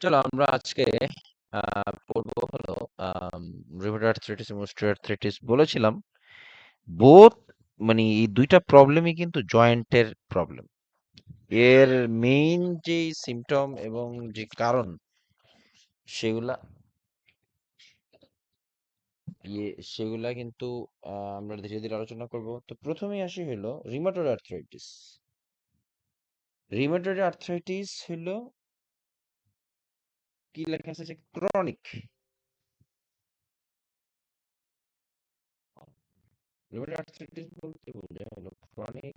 চলো আমরা আজকে পড়বো হলো রিউমাটয়েড আর্থ্রাইটিস এবং অস্টিওআর্থ্রাইটিস বলেছিলাম বোথ, মানে এই দুইটা প্রবলেমই কিন্তু জয়েন্টের প্রবলেম। এর মেইন যে সিমটম এবং যে কারণ সেগুলা সেগুলা কিন্তু আমরা ধীরে ধীরে আলোচনা করব। তো প্রথমেই আসি হলো রিউমাটয়েড আর্থ্রাইটিস। রিউমাটয়েড আর্থ্রাইটিস হলো কি লেখা আছে যে ক্রনিক। রিউমাটয়েড আর্থ্রাইটিস বলতে বোঝায় হলো ক্রনিক,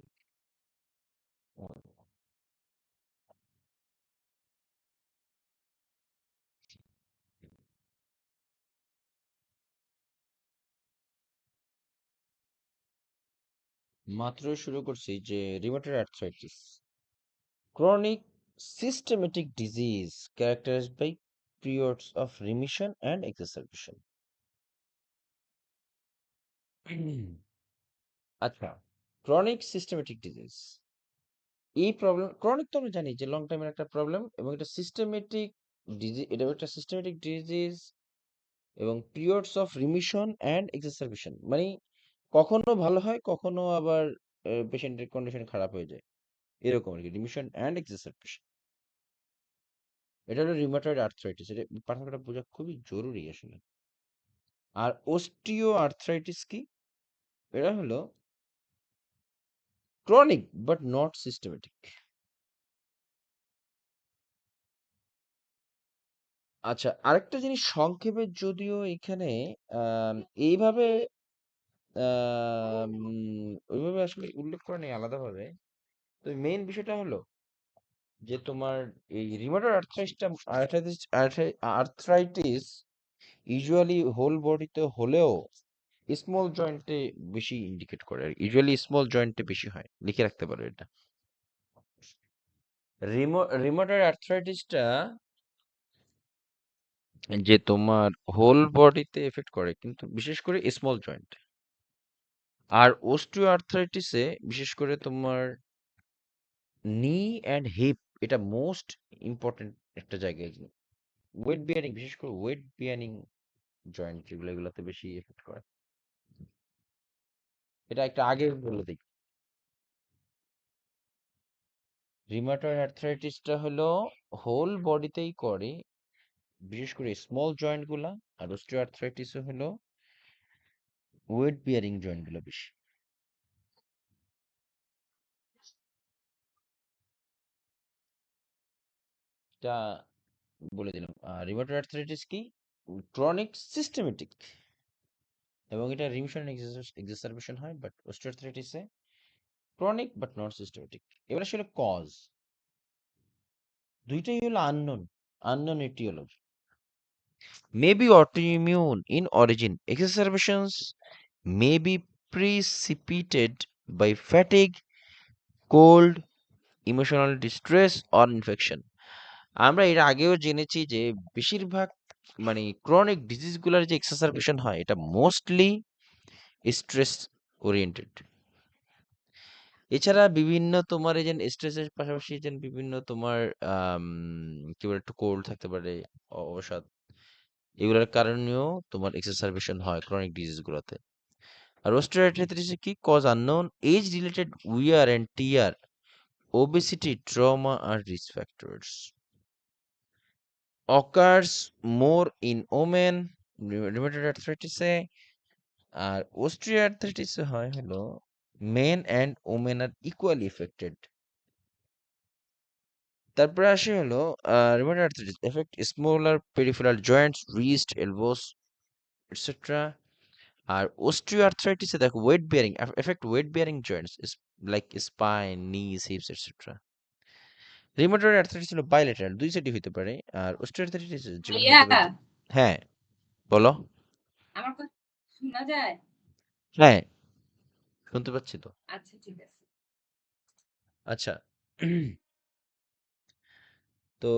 মাত্রই শুরু করছি যে rheumatoid arthritis chronic systematic disease characterized by periods of remission and exacerbation. আচ্ছা, ক্রনিক সিস্টেমেটিক ডিজিজ, এই প্রবলেম ক্রনিক তো আমরা জানি যে লং টাইমের একটা প্রবলেম, এবং এটা সিস্টেমেটিক ডিজিজ, এটা একটা সিস্টেমেটিক ডিজিজ এবং periods of remission and exacerbation, মানে কখনো ভালো হয় কখনো আবার পেশেন্টের কন্ডিশন খারাপ হয়ে যায়, এরকম আর কি। রিমিশন অ্যান্ড এক্সারবেশন, এটা হলো রিউমাটয়েড আর্থ্রাইটিস। এটা পার্থক্যটা বোঝা খুবই জরুরি আসলে। আর অস্টিও আর্থ্রাইটিস কি? এরা হলো ক্রনিক বাট নট সিস্টেমেটিক। আচ্ছা, আরেকটা জিনিস সংক্ষেপে, যদিও এখানে আম, এইভাবে ওইভাবে আসলে উল্লেখ করা নেই আলাদাভাবে। তো মেইন বিষয়টা হলো যে তোমার এই রিউমাটয়েড আর্থ্রাইটিস ইউজুয়ালি হোল বডিতে হলেও স্মল জয়েন্টে বেশি ইন্ডিকেট করে, আর ইউজুয়ালি স্মল জয়েন্টে বেশি হয়, লিখে রাখতে পারো এটা। রিউমাটয়েড আর্থ্রাইটিসটা যে তোমার হোল বডিতে এফেক্ট করে, কিন্তু বিশেষ করে স্মল জয়েন্ট। আর অস্টিও আর্থ্রাইটিসে বিশেষ করে তোমার নি অ্যান্ড হিপ, এটা মোস্ট ইম্পর্টেন্ট একটা জায়গায়। ওয়েট বিয়ারিং, বিশেষ করে ওয়েট বিয়ারিং জয়েন্ট যেগুলো, এগুলোতে বেশি এফেক্ট করে। এটা একটা আগে বলে দিই, রিউমাটয়েড আর্থ্রাইটিসটা হলো হোল বডিতেই করে, বিশেষ করে স্মল জয়েন্ট গুলা। আর অস্টিও আর্থ্রাইটিসে হলো ওয়েট বিয়ারিং জয়েন্ট গুলো বেশি। এটা বলে দিলাম। রিউমাটয়েড আর্থ্রাইটিস কি? ক্রনিক সিস্টেমেটিক, এবং এটা রিমিশন এক্সারবেশন হয়, বাট অস্টিওআর্থ্রাইটিসে ক্রনিক বাট নট সিস্টেমেটিক। এবার আসলে কজ, দুইটাই হলো unknown aetiology. May be autoimmune in origin. Exacerbations may be precipitated by fatigue, cold, emotional distress or infection. আমরা এর আগেও জেনেছি যে বেশিরভাগ, মানে ক্রনিক ডিজিজগুলোর যে এক্সারবেশন হয়, এটা মোস্টলি স্ট্রেস ওরিয়েন্টেড। এছাড়া বিভিন্ন তোমার এই যে স্ট্রেসের পাশাপাশি যে বিভিন্ন তোমার আম, কি বলে, একটু কোল্ড থাকতে পারে, অবসাদ, এগুলোর কারণেও তোমার এক্সারবেশন হয় ক্রনিক ডিজিজ গুলোতে। আর অস্টিওআর্থ্রাইটিস কি? Cause unknown, age related wear and tear, obesity, trauma আর risk factors. occurs more in women, rheumatoid arthritis এ। আর osteoarthritis এ হয় হলো men and women are equally affected। তারপরে আসে হলো rheumatoid arthritis affect smaller peripheral joints, wrist, elbows, etc. আর osteoarthritis এ দেখো weight bearing affect weight bearing joints like spine, knees, hips, etc. rheumatoid arthritis হলো bilateral, দুই সাইডই হতে পারে। আর osteoarthritis যেগুলো ভাইয়া, হতে পারে হ্যাঁ, বলো। আমার কথা শোনা যায়? হ্যাঁ, শুনতে পাচ্ছি তো। আচ্ছা, ঠিক আছে। আচ্ছা, তো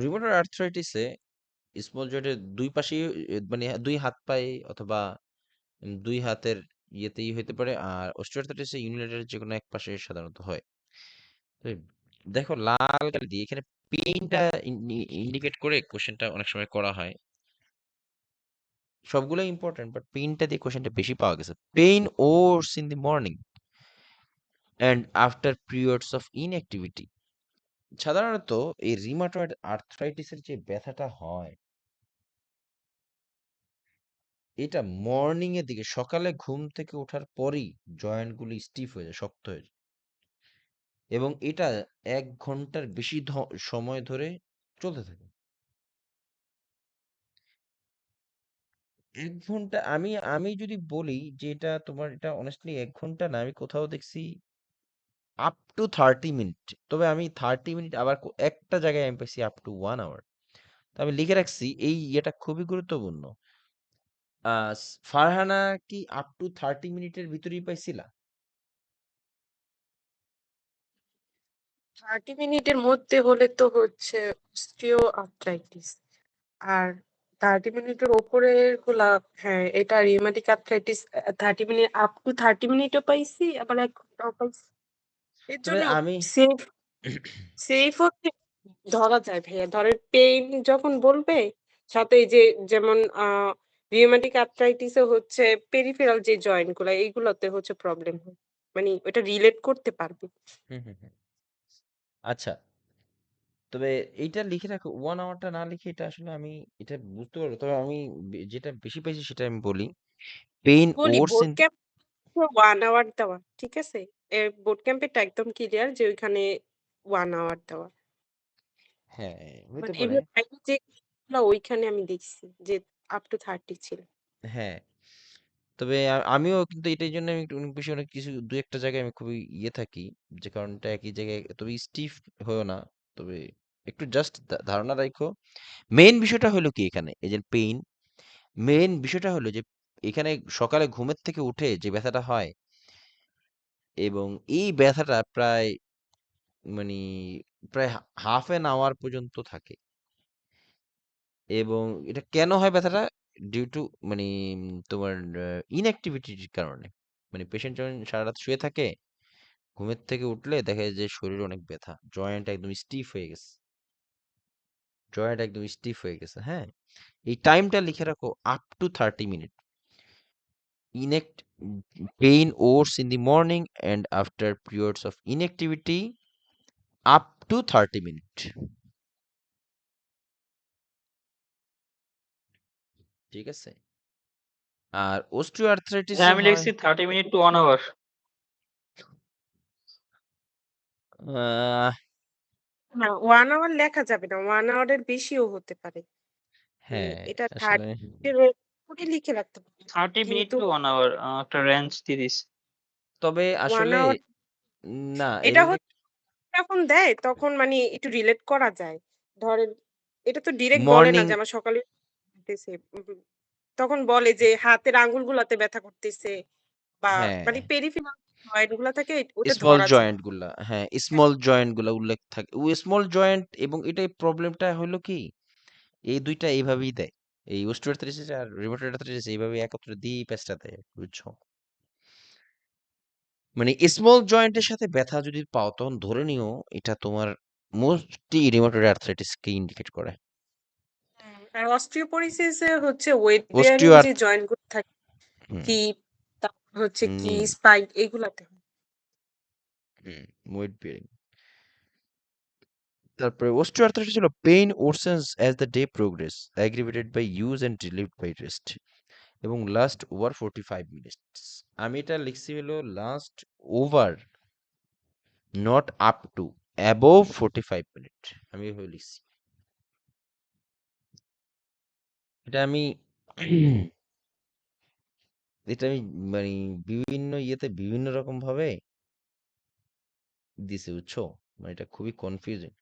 রিউমাটয়েড আর্থ্রাইটিসে স্মল জয়েন্টের দুই পাশেই, মানে দুই হাত পায়ে অথবা দুই হাতের ইয়েতেই হতে পারে। আর অস্টিওআর্থ্রাইটিসে ইউনিলেটারের যে কোনো এক পাশে সাধারণত হয়। তো দেখো লাল কালি দিয়ে এখানে পেইনটা ইন্ডিকেট করে কোশ্চেনটা অনেক সময় করা হয়। সবগুলো ইম্পর্টেন্ট, বাট পেইনটা দিয়ে কোশ্চেনটা বেশি পাওয়া গেছে। Pain worse in the morning and after periods of inactivity. সাধারণত এই রিমাটয়েড আর্থ্রাইটিসের যে ব্যথাটা হয়, এটা মর্নিং এর দিকে, সকালে ঘুম থেকে ওঠার পরই জয়েন্টগুলো স্টিফ হয়ে যায়, শক্ত হয়ে যায়, এবং এটা 1 ঘন্টার বেশি সময় ধরে চলতে থাকে। 1 ঘন্টা, আমি আমি যদি বলি যে এটা তোমার, এটা অনেস্টলি 1 ঘন্টা না, আমি কোথাও দেখছি আপ টু 30 মিনিট। তবে আমি 30 মিনিট আবার একটা জায়গায় আমি পাইছি আপ টু 1 আওয়ার। তো আমি লিখে রাখছি, এই ইয়েটা খুবই গুরুত্বপূর্ণ। ফারহানা কি আপ টু 30 মিনিটের ভিতরেই পাইছিলা? 30 মিনিটের মধ্যে হলে তো হচ্ছে অস্টিও আর্থ্রাইটিস। আর 30 মিনিটের ওপরের গুলা, হ্যাঁ, এটা rheumatic arthritis. 30 minute, up to 30 মিনিটও পাইছি, আবার 1 ঘন্টাও পাইছি। এর তবে জন্য আমি সেফ সেফ হচ্ছে ধরা যায় ভাইয়া। ধরেন পেইন যখন বলবে, সাথে এই যে যেমন রিউমেটিক আর্থ্রাইটিসে হচ্ছে পেরিফেরাল যে জয়েন্ট গুলা, এইগুলোতে হচ্ছে প্রবলেম হয়, মানে ওটা রিলেট করতে পারবে। হুম হুম হুম। আচ্ছা, তবে এইটা লিখে রাখো, 1 আওয়ারটা না লিখে, এটা আসলে আমি এটা বুঝতে পারবো। তবে আমি যেটা বেশি পাইছি সেটা আমি বলি। পেইন বলি ওর্স বোট ইন, ক্যাম্প 1 আওয়ার দেওয়া, ঠিক আছে? বোট ক্যাম্পেরটা একদম ক্লিয়ার যে ওইখানে 1 আওয়ার দেওয়া। হ্যাঁ হইতে মানে পারে। এমনি বাইরে যে ওইখানে আমি দেখছি যে আপ টু 30 ছিল। হ্যাঁ, তবে আমিও কিন্তু এটার জন্য আমি একটু অনেক বেশি, অনেক কিছু দু একটা জায়গায় আমি খুবই ইয়ে থাকি, যে কারণটা একই জায়গায়, তবে স্টিফ হয়েও না, তবে একটু জাস্ট ধারণা রাখো। মেইন বিষয়টা হলো কি এখানে, এই যে পেইন, মেইন বিষয়টা হলো যে এখানে সকালে ঘুমের থেকে উঠে যে ব্যথাটা হয়, এবং এই ব্যথাটা প্রায়, মানে প্রায় হাফ অ্যান আওয়ার পর্যন্ত থাকে। এবং এটা কেন হয় ব্যথাটা? ডিউ টু, মানে তোমার ইনঅ্যাক্টিভিটির কারণে। মানে পেশেন্ট যখন সারা রাত শুয়ে থাকে, ঘুমের থেকে উঠলে দেখা যায় যে শরীরে অনেক ব্যথা, জয়েন্ট একদম স্টিফ হয়ে গেছে, জয়েন্ট একদম স্টিফ হয়ে গেছে। হ্যাঁ, এই টাইমটা লিখে রাখো, আপ টু 30 মিনিট। ইনএক্ট Pain worse in the morning and after periods of inactivity up to 30 minute. ঠিক আছে? আর অস্টিও আর্থ্রাইটিস হ্যাঁ, যে আমি হয়, লিখছি 30 মিনিট টু 1 আওয়ার। আহ, না, 1 আওয়ার লেখা যাবে না, 1 আওয়ারের বেশিও হতে পারে। হ্যাঁ এটা আসলে, 30 লিখে রাখতে পারে, 30 মিনিট কিন্তু টু 1 আওয়ার একটা রেঞ্জ দিয়ে দিস। তবে ওয়ান আসলে আওয়ার না, এটা এদিকে হচ্ছে যখন দেয় তখন মানে একটু রিলেট করা যায়। ধরেন এটা তো ডিরেক্ট বলে না মর্নিং, যে আমার সকালে উঠতেছে। তখন বলে যে হাতের আঙ্গুলগুলাতে ব্যথা করতেছে, বা হ্যাঁ, মানে পেরিফেরাল জয়েন্ট গুলা থাকে, ওটা স্মল ধরা যায়। জয়েন্ট গুলা, হ্যাঁ স্মল জয়েন্ট গুলা উল্লেখ থাকে, ও স্মল জয়েন্ট, এবং এটাই প্রবলেমটা হলো কি, এই দুইটা এইভাবেই দেয়, এই অস্টিওআর্থ্রাইটিস আর রিউমাটয়েড আর্থ্রাইটিস এইভাবে একত্রে দিয়ে প্যাচটা দেয়, বুঝছো? মানে স্মল জয়েন্টের সাথে ব্যথা যদি পাও, তখন ধরে নিও এটা তোমার মোস্টলি রিউমাটয়েড আর্থ্রাইটিস কে ইন্ডিকেট করে। আর অস্টিওপোরোসিস এ হচ্ছে ওয়েট বেয়ারিং অস্টিও, যে জয়েন্ট গুলো থাকে, হুম, হিপ, তারপর হচ্ছে কি নি, স্পাইক, এগুলাতে হয়। হুম, ওয়েট বেয়ারিং। তারপরে osteoarthritis হলো pain worsens as the day progress, aggravated by use and relieved by rest, এবং লাস্ট ওভার 45 মিনিটস। আমি এটা লিখছি হলো last over, not up to, above 45 minute, আমি এভাবে লিখছি। এটা আমি এটা আমি মানে বিভিন্ন ইয়েতে বিভিন্ন রকম ভাবে দিছি, বুঝছো? মানে এটা খুবই কনফিউজিং।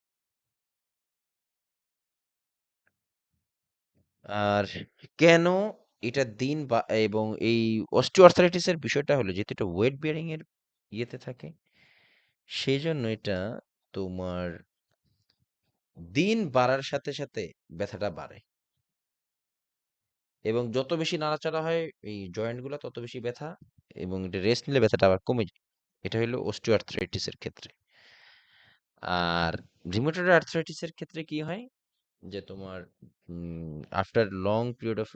আর কেন এটা দিন বা, এবং এই অস্টিওআর্থ্রাইটিস এর বিষয়টা হলো যেহেতু এটা ওয়েট বিয়ারিং এর ইয়েতে থাকে, সেই জন্য এটা তোমার দিন বাড়ার সাথে সাথে ব্যথাটা বাড়ে, এবং যত বেশি নাড়াচাড়া হয় এই জয়েন্ট গুলা, তত বেশি ব্যথা, এবং এটা রেস্ট নিলে ব্যথাটা আবার কমে যায়। এটা হলো অস্টিওআর্থ্রাইটিস এর ক্ষেত্রে। আর রিউমাটয়েড আর্থ্রাইটিস এর ক্ষেত্রে কি হয় যে তোমার after long period of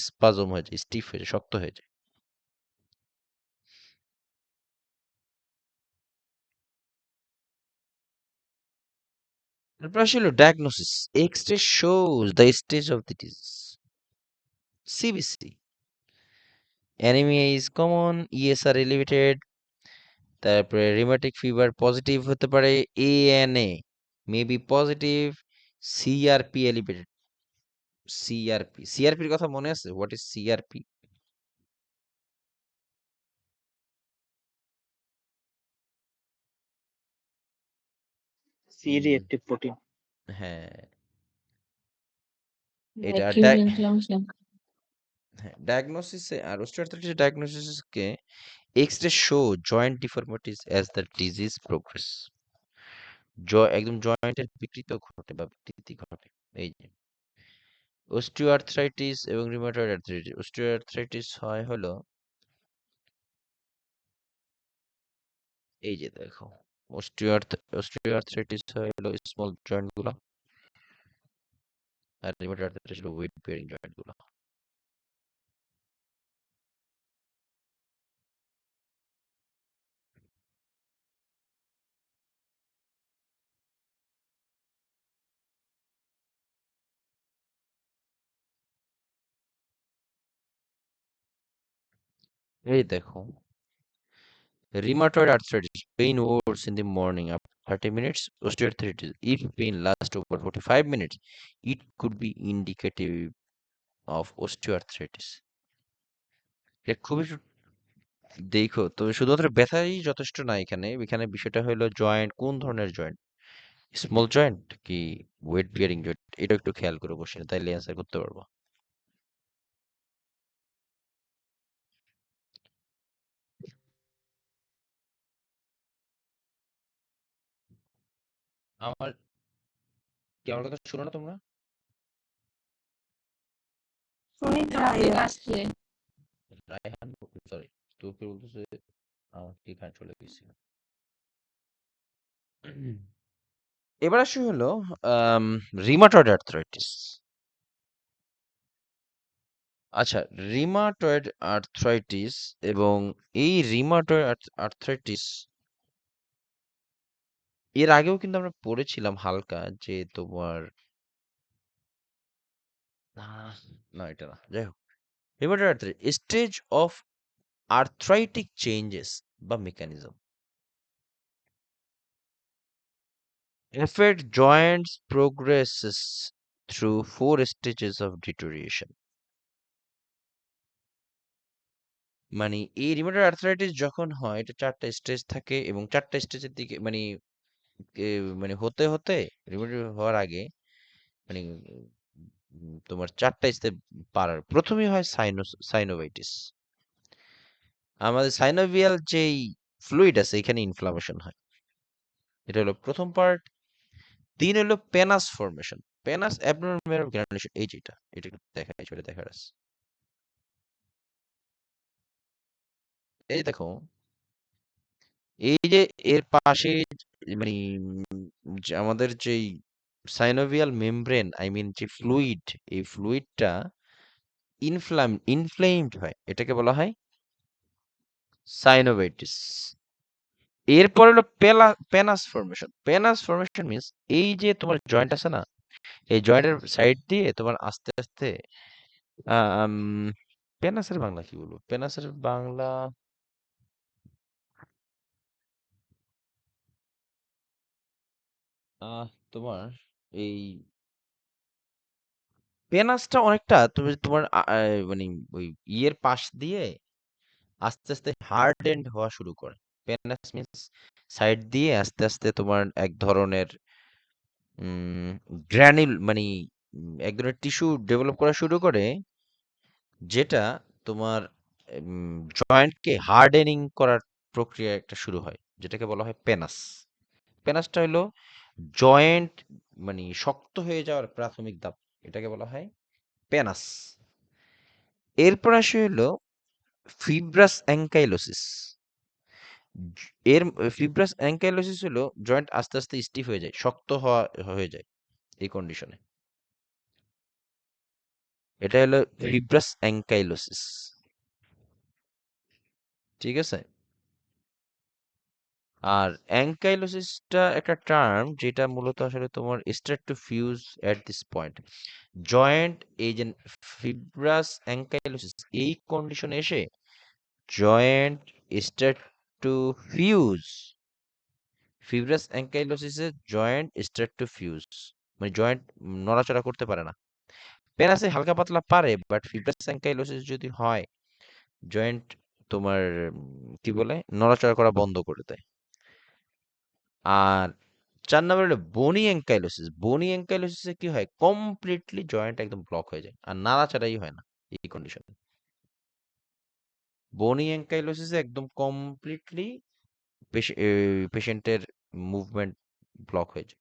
spasm হয়ে যায়, স্টিফ হয়ে যায়, শক্ত হয়ে যায়। তারপর আসলে diagnosis, X-ray shows the stage of the disease. CBC, anaemia is common, ESR elevated, তারপরে রিউমেটিক ফিভার পজিটিভ হতে পারে, ANA may be positive, CRP elevated. সিআরপির কথা মনে আছে? What is CRP? C reactive protein. হ্যাঁ, এটা Acute inflammation. ডায়াগনোসিসে আর অস্টিওআর্থ্রাইটিস ডায়াগনোসিসকে X-ray show joint deformities as the disease progress. একদম জয়েন্টের বিকৃত ঘটে বা বিকৃতি ঘটে। এই যে অস্টিওআর্থ্রাইটিস এবং রিউমাটয়েড আর্থ্রাইটিস। অস্টিওআর্থ্রাইটিস হয় হলো এই যে দেখো, অস্টিওআর্থ্রাইটিস হয় হলো স্মল জয়েন্ট গুলো, আর রিউমাটয়েড আর্থ্রাইটিস হলো ওয়েট বেয়ারিং জয়েন্ট গুলো। এই দেখো, rheumatoid arthritis, pain worse in the morning after 30 minutes. Osteoarthritis, if pain lasts over 45 minutes, it could be indicative of osteoarthritis. এটা খুবই দেখো, তবে শুধুমাত্র ব্যথাই যথেষ্ট না। এখানে এখানে বিষয়টা হলো জয়েন্ট, কোন ধরনের জয়েন্ট, স্মল জয়েন্ট কি ওয়েট বিয়ারিং জয়েন্ট, এটা একটু খেয়াল করে কোশ্চেন, তাইলে অ্যান্সার করতে পারবো। আমার কি আমার কথা শুনো না তোমরা? শুনি তো Last ভাইয়া। আসছে। রায়হান, সরি, তোকে বলতেছে আমার কি কাজ চলে গেছিল। এবার আসি হলো রিউমাটয়েড আর্থ্রাইটিস। আচ্ছা, রিউমাটয়েড আর্থ্রাইটিস এবং এই রিউমাটয়েড আর্থ্রাইটিস এর আগেও কিন্তু আমরা পড়েছিলাম হালকা, যে তোমার না এটা না, যাই হোক, rheumatoid arthritis stage of arthritic changes বা mechanism affect joints progresses through 4 stages of deterioration. মানে এই রিউমাটয়েড আর্থ্রাইটিস যখন হয়, এটা 4টা স্টেজ থাকে এবং 4টা স্টেজের দিকে মানে হতে হতে রিউমাটয়েড হওয়ার আগে মানে তোমার 4টা স্টেপ পারার প্রথমেই হয় সাইনোভাইটিস। আমাদের সাইনোভিয়াল যেই ফ্লুইড আছে এখানে ইনফ্লামেশন হয়, এটা হলো প্রথম পার্ট। 3 হলো পেনাস ফর্মেশন, পেনাস অ্যাবনর্মাল গ্রানুলেশন, এই যেটা এটা দেখা চলে দেখার আছে। এই দেখো, এই যে এর পাশে মানে আমাদের যেই সাইনোভিয়াল মেমব্রেন, আই মিন যে ফ্লুইড, এই ফ্লুইডটা ইনফ্লেমড হয়, এটাকে বলা হয় সাইনোভাইটিস। এরপর হলো পেনাস ফর্মেশন। পেনাস ফর্মেশন মিন্স এই যে তোমার জয়েন্ট আছে না, এই জয়েন্টের সাইড দিয়ে তোমার আস্তে আস্তে পেনাসের বাংলা কি বলবো, পেনাসের বাংলা তোমার এই পেনাসটা অনেকটা তুমি তোমার মানে ওই ইয়ের পাশ দিয়ে আস্তে আস্তে হার্ডেন্ড হওয়া শুরু করে। পেনাস মিন্স সাইড দিয়ে আস্তে আস্তে তোমার এক ধরনের গ্র্যানিল মানে এক ধরনের টিস্যু ডেভেলপ করা শুরু করে, যেটা তোমার জয়েন্টকে হার্ডেনিং করার প্রক্রিয়া একটা শুরু হয়, যেটাকে বলা হয় পেনাস। পেনাসটা হলো জয়েন্ট মানে শক্ত হয়ে যাওয়ার প্রাথমিক ধাপ। এটাকে বলা হয় পেনাস। এরপর আসে হলো ফিব্রাস অ্যাঙ্কাইলোসিস। এর ফিব্রাস অ্যাঙ্কাইলোসিস হলো জয়েন্ট আস্তে আস্তে স্টিফ হয়ে যায়, শক্ত হয়ে যায় এই কন্ডিশনে। এটা হলো ফিব্রাস অ্যাঙ্কাইলোসিস। ঠিক আছে? আর অ্যাঙ্কাইলোসিসটা একটা টার্ম যেটা মূলত আসলে তোমার start to fuse at this point. Joint এই যে ফিব্রাস অ্যাঙ্কাইলোসিস এই কন্ডিশনে এসে joint start to fuse. Fibrous অ্যাঙ্কাইলোসিসে জয়েন্ট স্টার্ট টু ফিউজ, মানে জয়েন্ট নড়াচড়া করতে পারে না। পেনাসে হালকা পাতলা পারে, বাট ফিব্রাস অ্যাঙ্কাইলোসিস যদি হয় জয়েন্ট তোমার কি বলে নড়াচড়া করা বন্ধ করে দেয়। আর 4 নাম্বার হলো বোনি অ্যাঙ্কাইলোসিস। বোনি অ্যাঙ্কাইলোসিসে কি হয়, কমপ্লিটলি জয়েন্ট একদম ব্লক হয়ে যায় আর নাড়াচাড়াই হয় না এই কন্ডিশনে। বোনি অ্যাঙ্কাইলোসিসে একদম কমপ্লিটলি পেশেন্টের মুভমেন্ট ব্লক হয়ে যায়।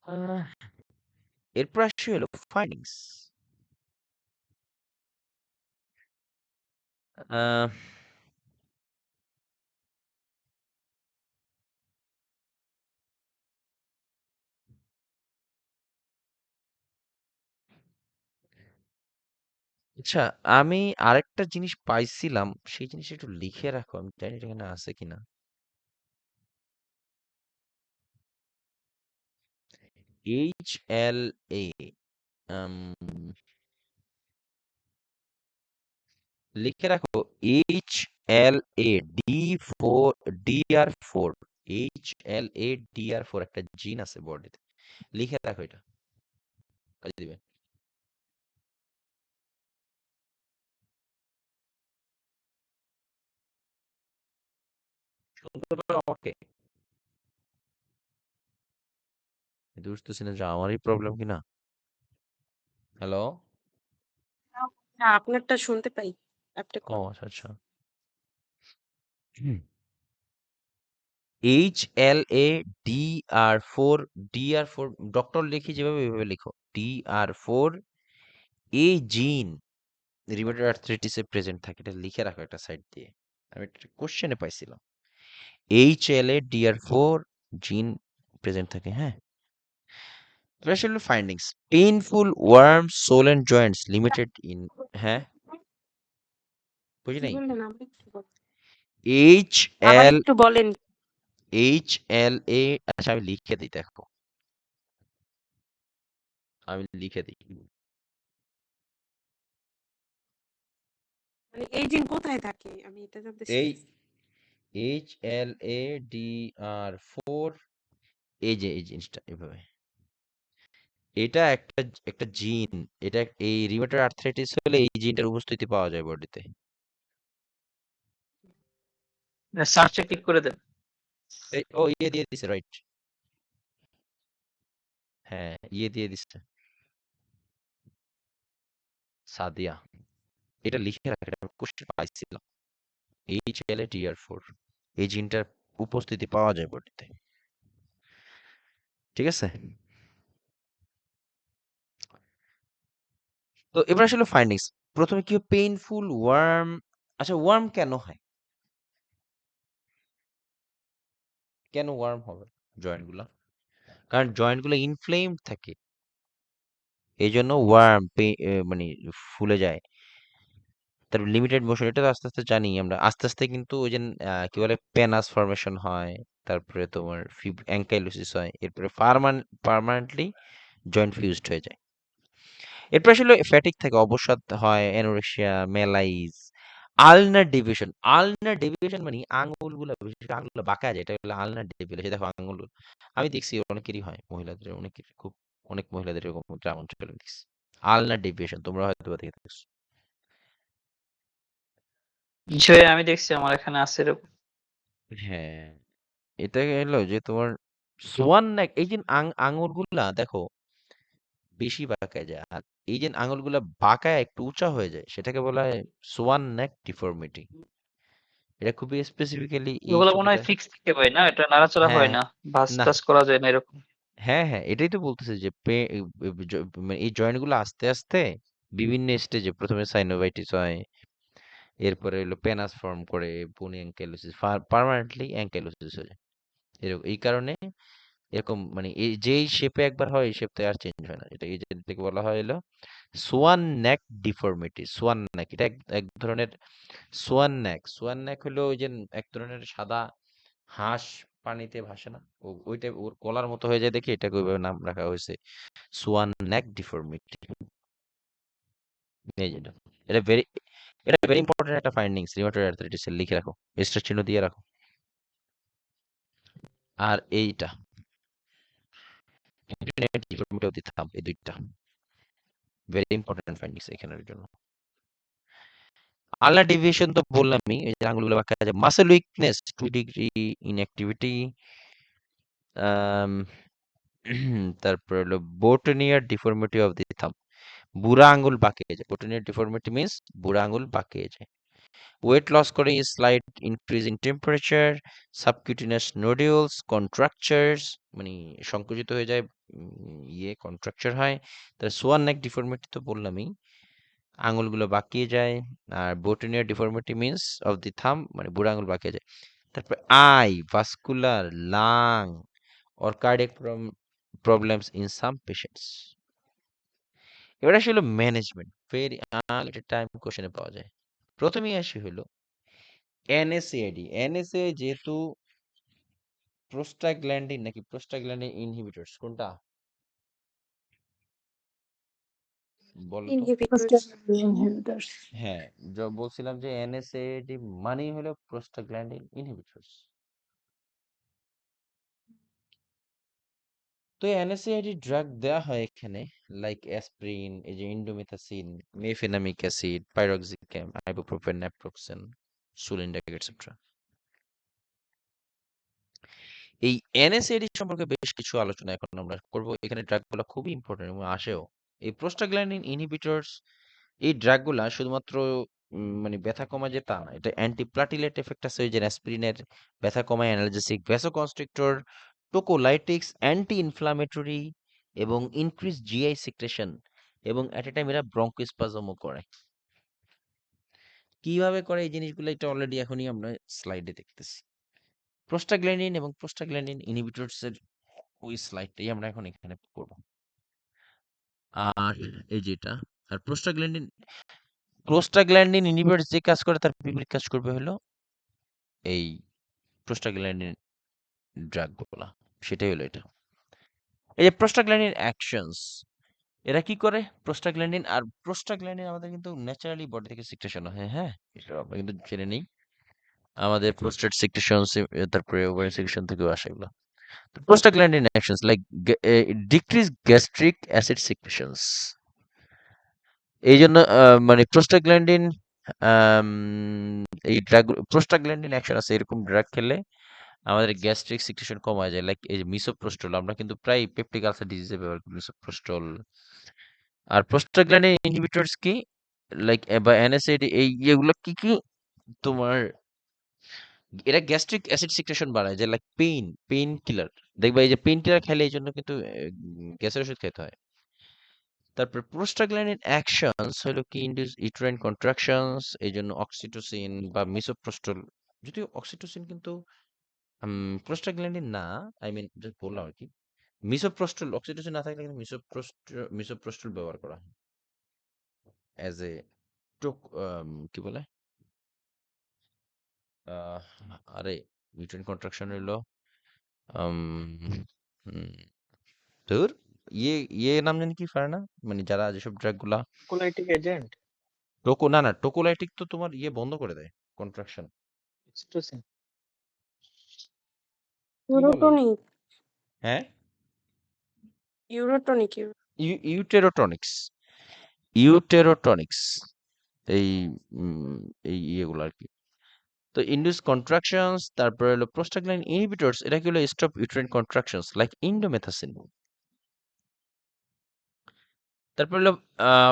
আহ, এরপর আসছে হলো ফাইন্ডিংস। আচ্ছা, আমি আরেকটা জিনিস পাইছিলাম, সেই জিনিস একটু লিখে রাখো, আমি জানি এটা এখানে আছে কিনা। HLA, লিখে রাখো HLA-D4, HLA-DR4 একটা জিন আছে বডিতে, লিখে রাখো, এটা কাজে দিবে। শুনতে পারো আমাকে? বুঝতেছি না যে আমারই প্রবলেম কিনা। হ্যালো? হ্যাঁ, আপনারটা শুনতে পাই। আপনি ও কোন? আচ্ছা আচ্ছা। HLA-DR4, DR4 ডক্টর লিখি যেভাবে ওইভাবে লিখো। DR4 এই জিন রিউমেটয়েড আর্থ্রাইটিসে প্রেজেন্ট থাকে, এটা লিখে রাখো একটা সাইড দিয়ে। আমি একটা কোশ্চেনে পাইছিলাম HLA-DR4 জিন প্রেজেন্ট থাকে, হ্যাঁ। Special findings, painful warm swollen and joints limited in, হ্যাঁ বুঝি কি নাই। বললেন? আবার একটু বলেন। এইচ আবার এল একটু বলেন। HLA, আচ্ছা আমি লিখে দিই, দেখো আমি লিখে দিই। মানে এই জিন কোথায় থাকে? আমি এটা জানতে এই চাইতেছি। HLA-DR4, এই যে এই জিনিসটা এভাবে, এটা একটা একটা জিন, এটা এই রিউমেটয়েড আর্থ্রাইটিস হলে এই জিনটার উপস্থিতি পাওয়া যায় বডিতে। সার্চে ক্লিক করে দেন। ও ইয়ে দিয়ে দিছে, রাইট, হ্যাঁ ইয়ে দিয়ে দিছে সাদিয়া। এটা লিখে রাখে, এটা কোশ্চেন পাইছিলাম। HLA-DR4 এই জিনটার উপস্থিতি পাওয়া যায় বডিতে। ঠিক আছে? তো এবার আসলে ফাইন্ডিংস, প্রথমে কি পেইনফুল ওয়ার্ম। আচ্ছা, ওয়ার্ম কেন হয়, কেন ওয়ার্ম হবে জয়েন্ট গুলা? কারণ জয়েন্ট গুলো ইনফ্লেমড থাকে, এই জন্য ওয়ার্ম মানে ফুলে যায়। তার লিমিটেড মোশন, এটা তো আস্তে আস্তে জানি আমরা, আস্তে আস্তে কিন্তু ওই যে কি বলে পেনাস ফর্মেশন হয়, তারপরে তোমার অ্যাঙ্কাইলোসিস হয়, এরপরে পার্মানেন্টলি জয়েন্ট ফিউজড হয়ে যায়। এরপর আসলে ফ্যাটিক থাকে, অবসাদ হয়, অ্যানোরেক্সিয়া, মেলাইজ, আলনার ডেভিয়েশন। আলনার ডেভিয়েশন মানে আঙ্গুলগুলো, বিশেষ করে আঙ্গুলগুলো বাঁকা যায়, এটা হলো আলনার ডেভিয়েশন। দেখো আঙ্গুল, আমি দেখছি অনেকেরই হয়, মহিলাদের অনেকের, খুব অনেক মহিলাদের এরকম গ্রাম অঞ্চলে দেখছি আলনার ডেভিয়েশন, তোমরা হয়তো বা দেখে থাকছো। বিষয়ে আমি দেখছি আমার এখানে আছে এরকম। হ্যাঁ, এটা হলো যে তোমার সোয়ান নেক, এই যে আঙুলগুলা দেখো বেশি বাঁকায় যায়, আর এই যে আঙুলগুলা বাঁকায় একটু উঁচা হয়ে যায়, সেটাকে বলা হয় সোয়ান নেক ডিফর্মিটি। এটা খুবই স্পেসিফিক্যালি এই এগুলো মনে হয় ছবিটা। ফিক্স থেকে হয় না, এটা নাড়াচাড়া হ্যাঁ হয় না, ভাঁজ না টাজ করা যায় না এরকম। হ্যাঁ এটাই তো বলতেছে যে মানে এই জয়েন্ট গুলো আস্তে আস্তে বিভিন্ন স্টেজে প্রথমে সাইনোভাইটিস হয়, এরপরে হলো পেনাস ফর্ম করে, বোন অ্যাঙ্কাইলোসিস, পার্মানেন্টলি অ্যাঙ্কাইলোসিস হয়ে যায়। এরকম এই কারণে এরকম মানে এই যেই শেপে একবার হয় এই শেপটা আর চেঞ্জ হয় না। এটা এই যেটাকে বলা হয় হলো সোয়ান নেক ডিফর্মিটি। সোয়ান নেক এটা এক এক ধরনের সোয়ান নেক হলো ওই যে এক ধরনের সাদা হাঁস পানিতে ভাসে না, ওইটা ওর গলার মতো হয়ে যায় দেখে এটাকে ওইভাবে নাম রাখা হয়েছে সোয়ান নেক ডিফর্মিটি। এই যেটা এটা ভেরি এটা ভেরি ইম্পর্টেন্ট একটা ফাইন্ডিংস রিউমাটয়েড আর্থ্রাইটিসের, লিখে রাখো, স্টার চিহ্ন দিয়ে রাখো। আর এইটা ডিফর্মিটি অফ দি থাম্ব, এই দুইটা ভেরি ইম্পর্টেন্ট ফাইন্ডিংস এখানের জন্য। আলনার ডেভিয়েশন তো বললামই, এই যে আঙুলগুলো বাঁকা আছে। মাসেল উইকনেস 2 ডিগ্রি ইনঅ্যাক্টিভিটি, তারপর হলো বোটনিয়ার ডিফর্মিটি অফ দি থাম্ব, বুড়া আঙ্গুল বাঁকিয়ে যায়। বোটনিয়ার ডিফর্মিটি মিন্স বুড়া আঙ্গুল বাঁকিয়ে যায়। ওয়েট লস করে, slight increase in temperature, subcutaneous nodules, contractures মানে সংকুচিত হয়ে যায়, কন্ট্রাকচার হয়। তার সোয়ান নেক ডিফর্মিটি তো বললামই, আঙুলগুলো বাঁকিয়ে যায়। আর boutonniere deformity means of the thumb মানে বুড়া আঙুল বাঁকিয়ে যায়। তারপর eye, vascular, lung or cardiac problems in some patients. এবার আসে হলো ম্যানেজমেন্ট, ভেরি টাইম কোশ্চেনে পাওয়া যায়। প্রথমেই আসি হলো এনএসএআইডি। এনএসএ যেহেতু প্রোস্টাগ্ল্যান্ডিন নাকি প্রোস্টাগ্ল্যান্ডিন ইনহিবিটরস কোনটা বলো তো? ইনহিবিটরস। inhibitors. হ্যাঁ, বলছিলাম যে এনএসএআইডি মানেই হলো প্রোস্টাগ্ল্যান্ডিন ইনহিবিটরস। তো এনএসএআইডি ড্রাগ দেওয়া হয় এখানে, লাইক অ্যাসপ্রিন, এই যে indomethacin, mefenamic acid, piroxicam, ibuprofen, naproxen, sulindac etcetera. এই এনএসএডি সম্পর্কে বেশ কিছু আলোচনা এখন আমরা করব। এখানে ড্রাগগুলো খুবই ইম্পর্টেন্ট এবং আসেও। এই প্রোস্টাগ্ল্যান্ডিন ইনহিবিটরস, এই ড্রাগগুলা শুধুমাত্র মানে ব্যথা কমায় যে তা না, এটা অ্যান্টিপ্লাটিলেট এফেক্ট আছে, ওই যে অ্যাসপিরিনের ব্যথা কমায়, অ্যানালজেসিক, ভ্যাসোকনস্ট্রিক্টর, টোকোলাইটিক্স, অ্যান্টি ইনফ্লামেটরি এবং ইনক্রিজ জিআই সিক্রেশন, এবং এট এ টাইম এরা ব্রঙ্কোস্পাজমও করে। কিভাবে করে এই জিনিসগুলো এটা অলরেডি এখনই আমরা স্লাইডে দেখতেছি। প্রোস্টাগ্ল্যান্ডিন এবং প্রোস্টাগ্ল্যান্ডিন ইনহিবিটরস এর ওই স্লাইডটাই আমরা এখন এখানে করব। আর এই যেটা, আর প্রোস্টাগ্ল্যান্ডিন ইনহিবিটর যে কাজ করে তার বিপরীত কাজ করবে হলো এই প্রোস্টাগ্ল্যান্ডিন ড্রাগগুলা, সেটাই হলো এটা। এই যে প্রোস্টাগ্ল্যান্ডিন অ্যাকশনস, এরা কি করে? প্রোস্টাগ্ল্যান্ডিন আমাদের কিন্তু ন্যাচারালি বডি থেকে সিক্রেশন হয়, হ্যাঁ, এটা আমরা কিন্তু জেনে নেই। আমাদের প্রোস্টেট সিক্রেশন, তারপরে ওভারিয়ান সিক্রেশন থেকেও আসে এগুলো। Prostaglandin actions like decrease gastric acid সিক্রেশনস। এই জন্য মানে প্রোস্টাগ্ল্যান্ডিন, এই ড্রাগ প্রোস্টাগ্ল্যান্ডিন অ্যাকশন আছে এরকম ড্রাগ খেলে আমাদের গ্যাস্ট্রিক সিক্রেশন কমা যায়। লাইক এই যে মিসোপ্রোস্টল, আমরা কিন্তু প্রায় পেপটিক আলসার ডিজিজে ব্যবহার করি মিসোপ্রোস্টল। আর প্রোস্টাগ্ল্যান্ডিন ইনহিবিটরস কি, লাইক বা এনএসএডি, এই এগুলো কি কি তোমার, এরা গ্যাস্ট্রিক অ্যাসিড সিক্রেশন বাড়ায়, যে লাইক পেইন কিলার। দেখবা এই যে পেইন কিলার খেলে এই জন্য কিন্তু গ্যাসের ওষুধ খেতে হয়। তারপর প্রোস্টাগ্ল্যান্ডিন অ্যাকশনস হলো কি ইনডিউস ইউটেরাইন কন্ট্রাকশনস, এই জন্য অক্সিটোসিন বা মিসোপ্রোস্টল, যদিও অক্সিটোসিন কিন্তু প্রোস্টাগ্ল্যান্ডিন না, আই মিন জাস্ট বললাম আর কি। মিসোপ্রোস্টল, অক্সিটোসিন না থাকলে কিন্তু মিসোপ্রোস্টল ব্যবহার করা হয় অ্যাজ এ টোক, কি বলে, আহ, আরে ইউটেরাইন কন্ট্রাকশন হলো আম, হুম, ধুর, ইয়ে নাম জানি কি পারে না, মানে যারা যেসব ড্রাগ গুলা কোলাইটিক এজেন্ট, না টোকোলাইটিক তো তোমার ইয়ে বন্ধ করে দেয় কন্ট্রাকশন। অক্সিটোসিন। কি বলে? ইউরোটনিক। হ্যাঁ, ইউরোটনিক। ইউটেরোটনিক্স, ইউটেরোটনিক্স, এই এই ইয়েগুলো আর কি। তো ইন্ডিউস কন্ট্রাকশনস, তারপরে হলো প্রোস্টাগ্ল্যান্ডিন ইনহিবিটরস, এটা কি হলো stop uterine contractions like indomethacin. তারপর হলো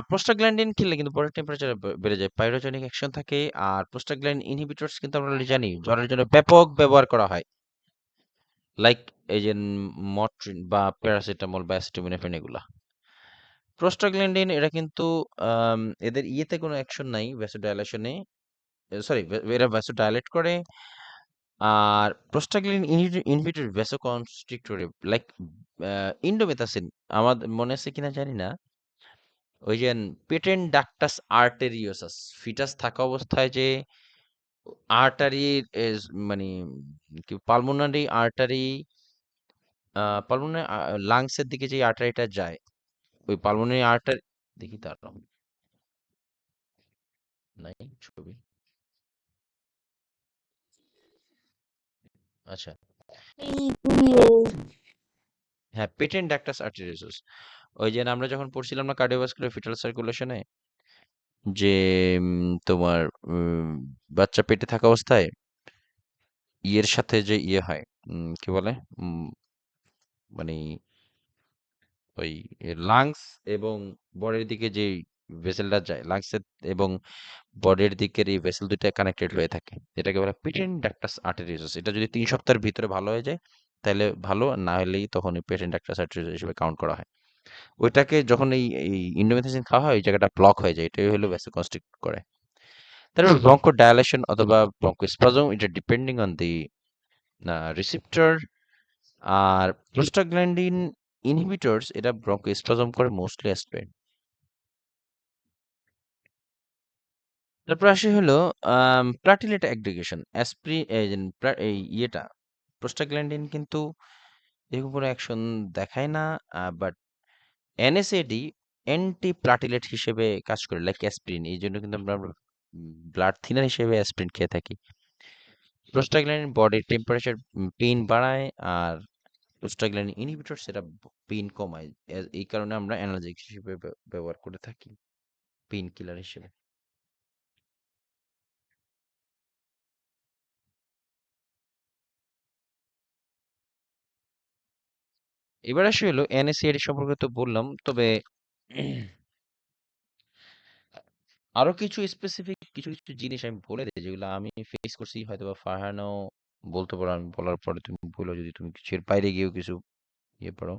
প্রোস্টাগ্ল্যান্ডিন খেলে কিন্তু বডির টেম্পারেচার বেড়ে যায়, পাইরোজেনিক অ্যাকশন থাকে। আর প্রোস্টাগ্ল্যান্ডিন ইনহিবিটরস কিন্তু আমরা already জানি জ্বরের জন্য ব্যাপক ব্যবহার করা হয়, লাইক এই যে মট্রিন বা প্যারাসিটামল বা অ্যাসিটামিনোফেন এগুলা। প্রোস্টাগ্ল্যান্ডিন এটা কিন্তু এদের ইয়েতে কোনো অ্যাকশন নাই, ভ্যাসোডাইলেশনে, সরি, এরা ভ্যাসোডাইলেট করে। আর প্রোস্টাগ্ল্যান্ডিন ইনহিবিটর ভ্যাসোকনস্ট্রিক্টরে, লাইক ইন্ডোমেথাসিন, আমার মনে আছে কিনা জানি না, ওই যে পেটেন্ট ডাক্টাস আর্টেরিওসাস, ফিটাস থাকা অবস্থায় যে আর্টারি, মানে কি পালমোনারি আর্টারি, পালমোনারি লাংসের দিকে যে আর্টারিটা যায়, ওই পালমোনারি আর্টারি, দেখি তার নাম নাই ছবি, আচ্ছা, হ্যাঁ, পেটেন্ট ডাক্টাস আর্টেরিওসাস। ওই যে আমরা যখন পড়ছিলাম না কার্ডিওভাস্কুলার ফিটাল সার্কুলেশনে, যে তোমার বাচ্চা পেটে থাকা অবস্থায় ইয়ের সাথে যে ইয়ে হয়, কি বলে, মানে ওই লাংস এবং বডির দিকে যে ভেসেলটা যায়, লাংসের এবং বডির দিকের এই ভেসেল দুইটা কানেক্টেড হয়ে থাকে, এটাকে বলে পেটেন্ট ডাক্টাস আর্টেরিওসাস। এটা যদি 3 সপ্তাহের ভিতরে ভালো হয়ে যায় তাহলে ভালো, না হলেই তখন পেটেন্ট ডাক্টাস আর্টেরিওসাস হিসেবে কাউন্ট করা হয়। ওইটাকে যখন এই ইন্ডোমেথাসিন খাওয়া হয়, ওই জায়গাটা ব্লক হয়ে যায়, এটাই হলো ভ্যাসোকনস্ট্রিক্ট করে। তারপর ব্রঙ্কো ডায়ালেশন অথবা ব্রঙ্কোস্পাজম, এটা ডিপেন্ডিং অন দি রিসিপ্টর। আর প্রোস্টাগ্ল্যান্ডিন ইনহিবিটরস, এটা ব্রঙ্কোস্পাজম করে মোস্টলি অ্যাসপিরিন। তারপর আসে হলো প্লাটিলেট অ্যাগ্রিগেশন, এই ইয়েটা প্রোস্টাগ্ল্যান্ডিন কিন্তু এরকম কোনো অ্যাকশন দেখায় না, বাট এনএসএডি অ্যান্টি প্লাটিলেট হিসেবে কাজ করে, লাইক অ্যাসপিরিন। এই জন্য কিন্তু আমরা ব্লাড থিনার হিসেবে অ্যাসপিরিন খেয়ে থাকি। প্রোস্টাগ্ল্যান্ডিন বডির টেম্পারেচার, পেইন বাড়ায়, আর প্রোস্টাগ্ল্যান্ডিন ইনহিবিটর সেটা পেইন কমায়। এই কারণে আমরা অ্যানালজেসিক হিসেবে ব্যবহার করে থাকি, পেইন কিলার হিসেবে। এবার আসে হলো এনএসএডি সম্পর্কে তো বললাম, তবে আরো কিছু স্পেসিফিক কিছু কিছু জিনিস আমি বলে দিই যেগুলো আমি ফেস করছি, হয়তো বা ফারহানাও বলতে পারো, আমি বলার পরে তুমি বলো যদি তুমি কিছু এর বাইরে গিয়েও কিছু ইয়ে পারো।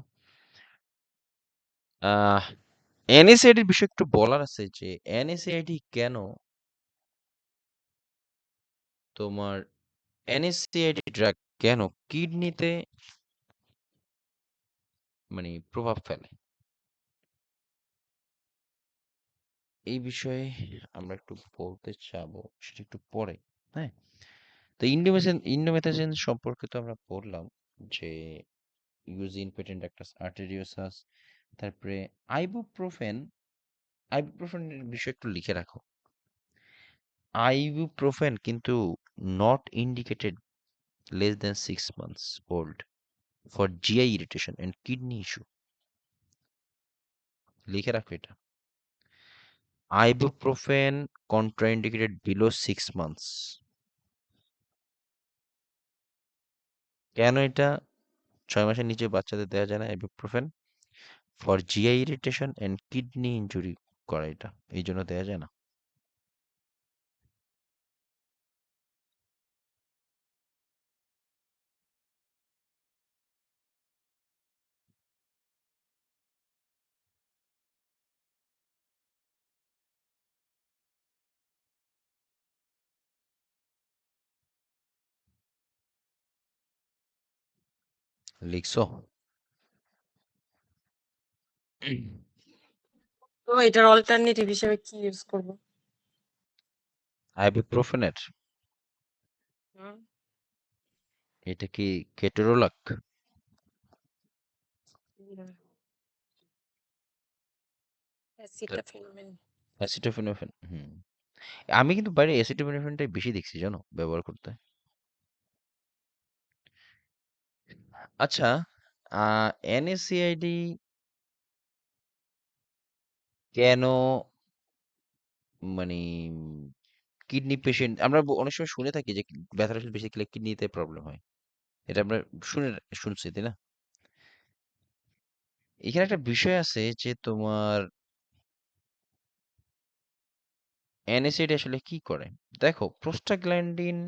এনএসএআইডির বিষয়ে একটু বলার আছে যে এনএসএআইডি কেন তোমার, এনএসএআইডি ড্রাগ কেন কিডনিতে মানে প্রভাব ফেলে, এই বিষয়ে আমরা একটু বলতে চাবো, সেটা একটু পরে। হ্যাঁ, তো ইন্ডোমেথাজিন সম্পর্কে তো আমরা বললাম যে ইউজিন পেটেন্ট ডাক্টাস আর্টেরিওসাস। তারপরে আইবুপ্রোফেন, আইবুপ্রোফেনের বিষয়ে একটু লিখে রাখো। আইবুপ্রোফেন কিন্তু not indicated less than 6 months old for GI irritation and kidney issue. লিখে রাখো এটা। Ibuprofen contraindicated below 6 months. কেন এটা 6 মাসের নিচে বাচ্চাদের দেওয়া যায় না ibuprofen? For GI irritation and kidney injury করা, এটা এই জন্য দেওয়া যায় না। লিখছো? তো এটার অল্টারনেটিভ হিসেবে কি ইউজ করব? আইবুপ্রোফেনের হুম, এটা কি কেটোরোলাক? অ্যাসিটাফিনোমেন। অ্যাসিটোফেনোফেন। আমি কিন্তু বাইরে অ্যাসিটোফেনোফেনটাই বেশি দেখছি জানো ব্যবহার করতে। আচ্ছা, এনএসিআইডি কেন মানে কিডনি পেশেন্ট, আমরা অনেক সময় শুনে থাকি যে ব্যথার ওষুধ বেশি খেলে কিডনিতে প্রবলেম হয়, এটা আমরা শুনছি তাই না? এখানে একটা বিষয় আছে যে তোমার NSAID আসলে কি করে? দেখো, প্রোস্টাগ্ল্যান্ডিন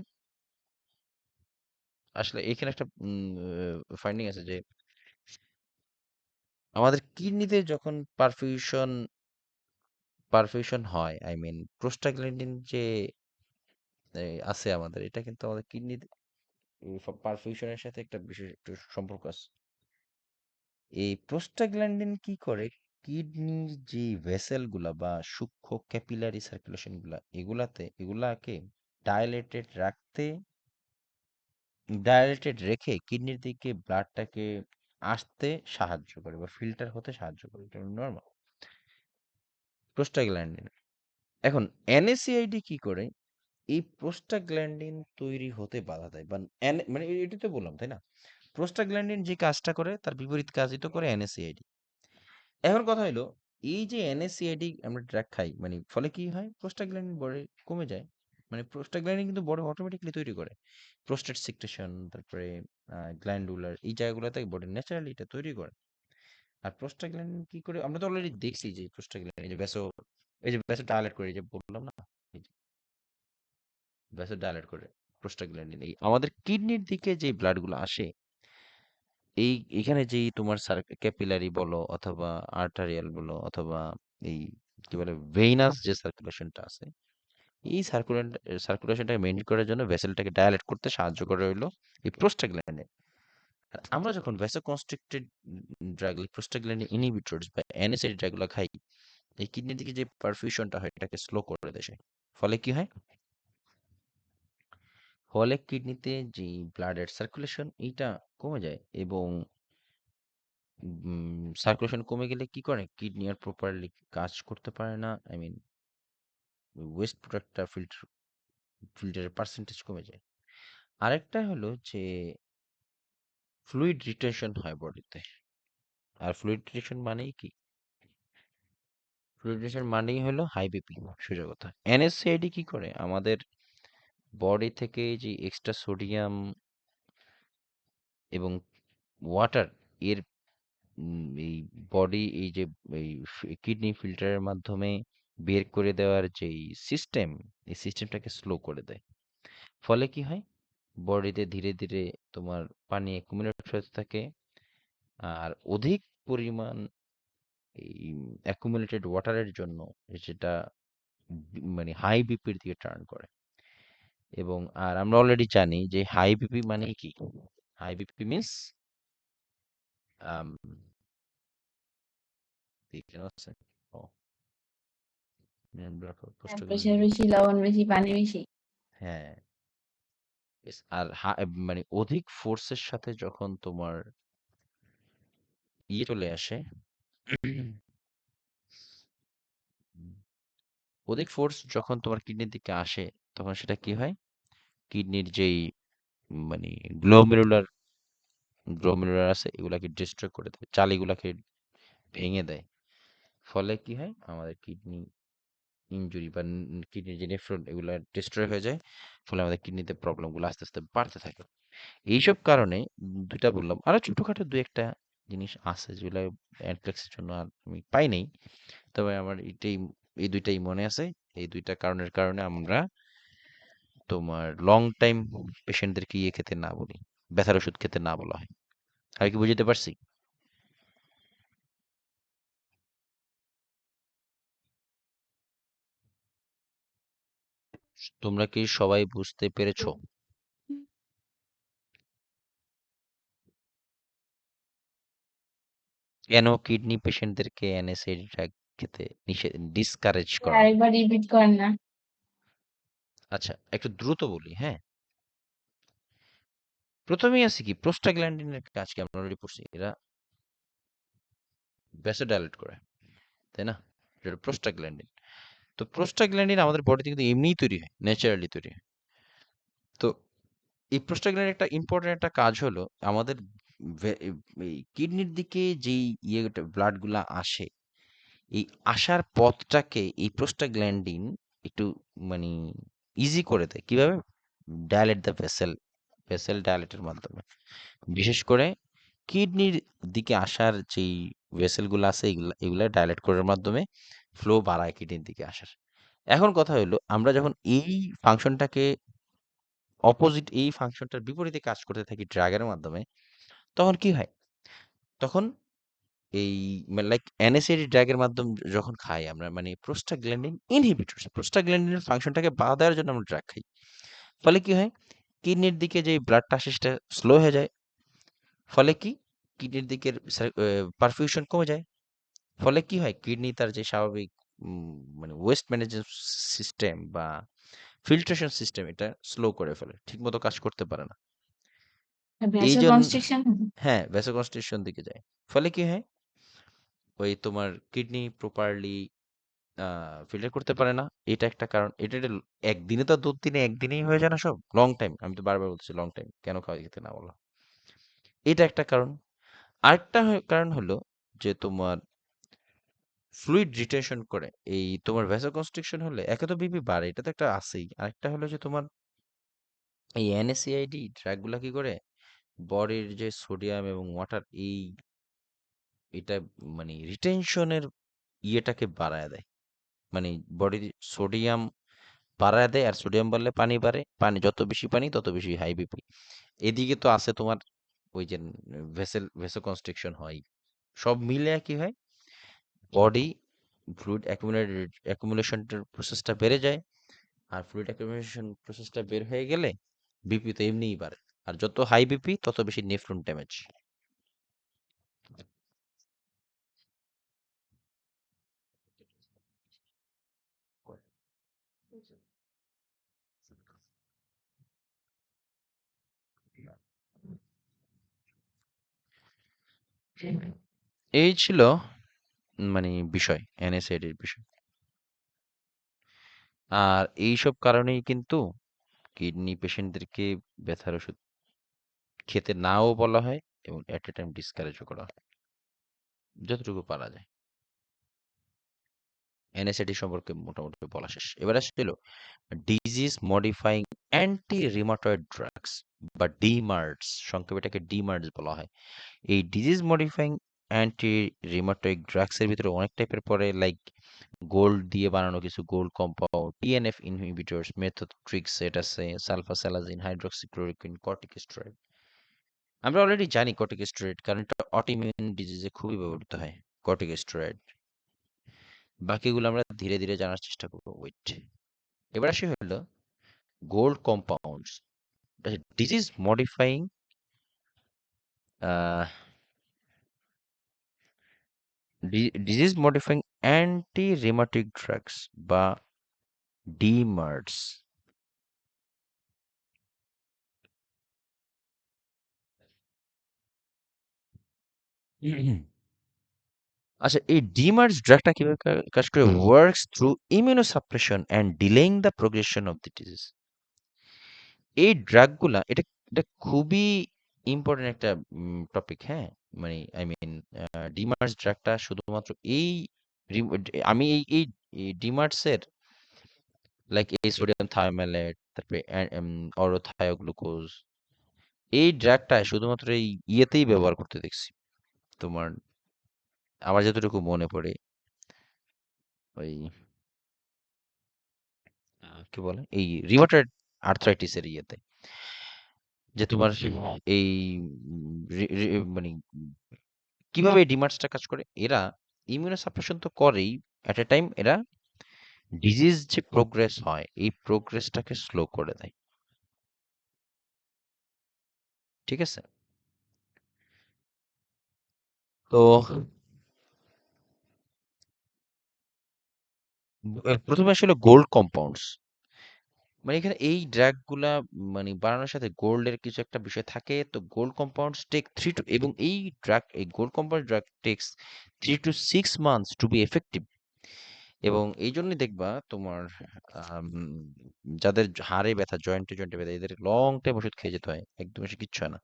আসলে এখানে একটা ফাইন্ডিং আছে যে আমাদের কিডনিতে যখন পারফিউশন হয়, আই মিন প্রোস্টাগ্ল্যান্ডিন যে আছে আমাদের, এটা কিন্তু আমাদের কিডনিতে পারফিউশনের সাথে একটা বিশেষ একটু সম্পর্ক আছে। এই প্রোস্টাগ্ল্যান্ডিন কি করে, কিডনির যে ভেসেল গুলা বা সূক্ষ্ম ক্যাপিলারি সার্কুলেশন গুলা এগুলাকে ডাইলেটেড রেখে কিডনির দিকে ব্লাডটাকে আসতে সাহায্য করে বা ফিল্টার হতে সাহায্য করে, এটা নর্মাল প্রোস্টাগ্ল্যান্ডিন। এখন NSAID কি করে, এই প্রোস্টাগ্ল্যান্ডিন তৈরি হতে বাধা দেয় বা মানে এটা তো বললাম তাই না, প্রোস্টাগ্ল্যান্ডিন যে কাজটা করে তার বিপরীত কাজই তো করে NSAID। এখন কথা হলো, এই যে NSAID আমরা ড্রাগ খাই, মানে ফলে কি হয়, প্রোস্টাগ্ল্যান্ডিন বডি কমে যায়। মানে প্রোস্টাগ্ল্যান্ডিন কিন্তু বডি অটোমেটিক্যালি তৈরি করে, প্রোস্টেট সিক্রেশন, তারপরে গ্ল্যান্ডুলার এই জায়গাগুলোতে বডি ন্যাচারালি এটা তৈরি করে। আর প্রোস্টাগ্ল্যান্ডিন কি করে, আমরা তো অলরেডি দেখছি যে প্রোস্টাগ্ল্যান্ডিন এই যে ভ্যাসো ডায়ালেট করে, এই যে বললাম না, এই যে ভ্যাসো ডায়ালেট করে প্রোস্টাগ্ল্যান্ডিন, এই আমাদের কিডনির দিকে যে ব্লাড গুলো আসে, এখানে যেই তোমার ক্যাপিলারি বলো অথবা আর্টারিয়াল বলো অথবা এই কি বলে ভেইনাস যে সার্কুলেশনটা আছে, এই সার্কুলেশনটাকে মেনটেন করার জন্য ভেসেলটাকে ডায়ালেট করতে সাহায্য করে হইলো এই প্রোস্টাগ্ল্যান্ডিন। আর আমরা যখন ভ্যাসোকনস্ট্রিক্টেড ড্রাগ, প্রোস্টাগ্ল্যান্ডিন ইনহিবিটরস বা NSAID ড্রাগগুলো খাই, এই কিডনির দিকে যে পারফিউশনটা হয় এটাকে স্লো করে দেয়। ফলে কি হয়, ফলে কিডনিতে যে ব্লাডের সার্কুলেশন এইটা কমে যায়, এবং সার্কুলেশন কমে গেলে কি করে, কিডনি আর প্রপারলি কাজ করতে পারে না, আই মিন ওয়েস্ট প্রোডাক্টটা ফিল্টারের পার্সেন্টেজ কমে যায়। আরেকটা হলো যে ফ্লুইড রিটেনশন হয় বডিতে। আর ফ্লুইড রিটেনশন মানেই কি, ফ্লুইড রিটেনশন মানেই হলো হাই বিপি, সোজা কথা। NSAID কি করে, আমাদের বডি থেকে যে এক্সট্রা সোডিয়াম এবং ওয়াটার এর এই বডি এই যে এই কিডনি ফিল্টারের মাধ্যমে বের করে দেওয়ার যেই সিস্টেম, এই সিস্টেমটাকে স্লো করে দেয়। ফলে কি হয়, বডিতে ধীরে ধীরে তোমার পানি অ্যাকুমুলেট হতে থাকে, আর অধিক পরিমাণ এই অ্যাকুমুলেটেড ওয়াটারের জন্য যেটা মানে হাই বিপির দিকে টার্ন করে। এবং আর আমরা অলরেডি জানি যে হাই বিপি মানে কি, হাই বিপি মিন্স প্রেশার বেশি, লবণ বেশি, পানি বেশি। হ্যাঁ, আর মানে অধিক ফোর্সের সাথে যখন তোমার চলে আসে, অধিক ফোর্স যখন তোমার কিডনির দিকে আসে, তখন সেটা কি হয়, কিডনির যেই মানে গ্লোমেরুলার গ্লোমেরুলার আছে এগুলাকে ডিস্ট্রয় করে দেয়, চালিগুলাকে ভেঙে দেয়। ফলে কি হয়, আমাদের কিডনি ইনজুরি বা কিডনির যে নেফ্রন এগুলা ডিস্ট্রয় হয়ে যায়। ফলে আমাদের কিডনিতে প্রবলেমগুলো আস্তে আস্তে বাড়তে থাকে। এইসব কারণে দুইটা বললাম, আরো ছোটখাটো দুই একটা জিনিস আছে যেগুলো অ্যানফ্লেক্সের জন্য আর আমি পাই নাই, তবে আমার এই দুইটাই মনে আছে। এই দুইটা কারণের কারণে আমরা তোমার লং টাইম পেশেন্টদেরকে খেতে না বলি, ব্যথার ওষুধ খেতে না বলা হয়। আমি কি বুঝতে পারছি? তোমরা কি সবাই বুঝতে পেরেছো? কেন কিডনি পেশেন্টদেরকে NSAID ড্রাগ খেতে ডিসকারেজ করা হয়? আরেকবার রিপিট করেন না। আচ্ছা, একটু দ্রুত বলি, হ্যাঁ। প্রথমেই আছে কি, প্রোস্টাগ্ল্যান্ডিনের কাজ কি আমরা অলরেডি পড়ছি, এরা ভ্যাসোডাইলেট করে, তাই না? এটা প্রোস্টাগ্ল্যান্ডিন। তো প্রোস্টাগ্ল্যান্ডিন আমাদের বডিতে কিন্তু এমনিই তৈরি হয়, ন্যাচারালি তৈরি হয়। তো এই প্রোস্টাগ্ল্যান্ডিন একটা ইম্পর্টেন্ট একটা কাজ হলো, আমাদের এই কিডনির দিকে যেই ব্লাড গুলা আসে, এই আসার পথটাকে এই প্রোস্টাগ্ল্যান্ডিন একটু মানে ইজি করে দেয়। কিভাবে? ডায়ালেট দ্য ভেসেল ডায়ালেটের মাধ্যমে। বিশেষ করে কিডনির দিকে আসার যেই ভেসেল গুলো আছে এগুলা ডায়ালেট করার মাধ্যমে ফ্লো বাড়ায় কিডনির দিকে আসার। এখন কথা হলো আমরা যখন এই ফাংশনটাকে অপোজিট এই ফাংশনটার বিপরীতে কাজ করতে থাকি ড্রাগের মাধ্যমে, তখন কি হয়? তখন এই লাইক NSAID ড্রাগের মাধ্যমে যখন খাই আমরা মানে প্রোস্টাগ্ল্যান্ডিন ইনহিবিটরস, প্রোস্টাগ্ল্যান্ডিনের ফাংশনটাকে বাধা দেওয়ার জন্য আমরা ড্রাগ খাই। ফলে কি হয়? কিডনির দিকে যে ব্লাডটা আসে সেটা স্লো হয়ে যায়। ফলে কি? কিডনির দিকের পারফিউশন কমে যায়। ফলে কি হয়? কিডনি তার যে স্বাভাবিক মানে ওয়েস্ট ম্যানেজমেন্ট সিস্টেম বা ফিল্ট্রেশন সিস্টেম এটা স্লো করে ফেলে। ঠিকমতো কাজ করতে পারে না। এই জন্য ভ্যাসোকনস্ট্রিকশন হ্যাঁ, ভ্যাসোকনস্ট্রিকশন দিকে যায়। ফলে কি হয়? ওই তোমার কিডনি প্রপারলি ফিল্টার করতে পারে না। এটা একটা কারণ। এটা একদিনে তো দুদিনে একদিনেই হয়ে যায় না সব। Long time. আমি তো বারবার বলতেছি লং টাইম। কেন খাওয়া যেতে না বলা? এটা একটা কারণ। আরেকটা কারণ হলো যে তোমার ফ্লুইড রিটেনশন করে। এই তোমার ভ্যাসোকনস্ট্রিকশন হলে একে তো বিপি বাড়ে, এটা তো একটা আছেই। আরেকটা হলো যে তোমার এই NSAID ড্রাগ গুলা কি করে বডির যে সোডিয়াম এবং ওয়াটার এটা মানে রিটেনশনের ইয়েটাকে বাড়ায় দেয়। মানে বডির সোডিয়াম বাড়ায় দেয়, আর সোডিয়াম বাড়লে পানি বাড়ে, পানি যত বেশি পানি তত বেশি হাই বিপি। এদিকে তো আছে তোমার ওই যে ভেসোকনস্ট্রিকশন হয়। সব মিলে কি হয়? বডি ফ্লুইড অ্যাকুমুলেশনটার প্রসেসটা বেড়ে যায়, আর ফ্লুইড অ্যাকুমুলেশন প্রসেসটা বের হয়ে গেলে বিপি তো এমনিই বাড়ে, আর যত হাই বিপি তত বেশি নেফ্রন ড্যামেজ। এই ছিল মানে বিষয় NSAID এর বিষয়। আর এইসব কারণেই কিন্তু কিডনি পেশেন্টদেরকে ব্যথার ওষুধ খেতে নাও বলা হয় এবং এট এ টাইম ডিসকারেজও করা হয় যতটুকু পারা যায়। NSAID সম্পর্কে মোটামুটি বলা শেষ। এবার আসছিল disease modifying anti rheumatoid drugs বা ডিমার্টস, সংক্ষেপে এটাকে ডিমার্টস বলা হয়। এই disease modifying anti rheumatoid drugs এর ভিতরে অনেক টাইপের পড়ে, লাইক গোল্ড দিয়ে বানানো কিছু গোল্ড কম্পাউন্ড, TNF ইনহিবিটরস, মেথোট্রিক্সেট আছে, সালফাসালাজিন, হাইড্রোক্সিক্লোরোকুইন, কর্টিকোস্টেরয়েড। আমরা অলরেডি জানি কর্টিকোস্টেরয়েড, কারণ এটা অটোইমিউন ডিজিজে খুবই ব্যবহৃত হয় কর্টিকোস্টেরয়েড। বাকিগুলো আমরা ধীরে ধীরে জানার চেষ্টা করবো। ওয়েট, এবার আসি হলো gold compounds, disease modifying disease modifying anti rheumatic drugs বা ডিমার্টস। আচ্ছা, এই ডিমার্টস ড্রাগটা কিভাবে কাজ করে? Works through immunosuppression and delaying the progression of the disease. এই ড্রাগগুলা এটা এটা খুবই ইম্পর্টেন্ট একটা টপিক। হ্যাঁ, মানে আই মিন ডিমার্টস ড্রাগটা শুধুমাত্র এই আমি এই ডিমার্টস এর লাইক এই সোডিয়াম থায়োমেলেট, তারপরে অরোথায়োগ্লুকোজ, এই ড্রাগটা শুধুমাত্র এই ইয়েতেই ব্যবহার করতে দেখছি তোমার। আমার যতটুকু মনে পড়ে ওই কি বলে এই রিউমাটয়েড আর্থ্রাইটিস এর ইয়েতে, যে তোমার এই মানে কিভাবে এই ডিমার্টসটা কাজ করে? এরা ইমিউনোসাপ্রেশন তো করেই, এট এ টাইম এরা ডিজিজ যে প্রোগ্রেস হয় এই প্রোগ্রেসটাকে স্লো করে দেয়। ঠিক আছে? তো প্রথমে আসলে গোল্ড কম্পাউন্ডস, মানে এখানে এই ড্রাগ গুলা মানে বানানোর সাথে গোল্ডের কিছু একটা বিষয় থাকে। তো গোল্ড কম্পাউন্ডস টেক 3 টু, এবং এই gold compound drug takes 3 to 6 months to be effective. এবং এই জন্যই দেখবা তোমার আম, যাদের হাড়ে ব্যথা, জয়েন্টে জয়েন্টে ব্যথা, এদের লং টাইম ওষুধ খেয়ে যেতে হয়, একদম বেশি কিচ্ছু হয় না।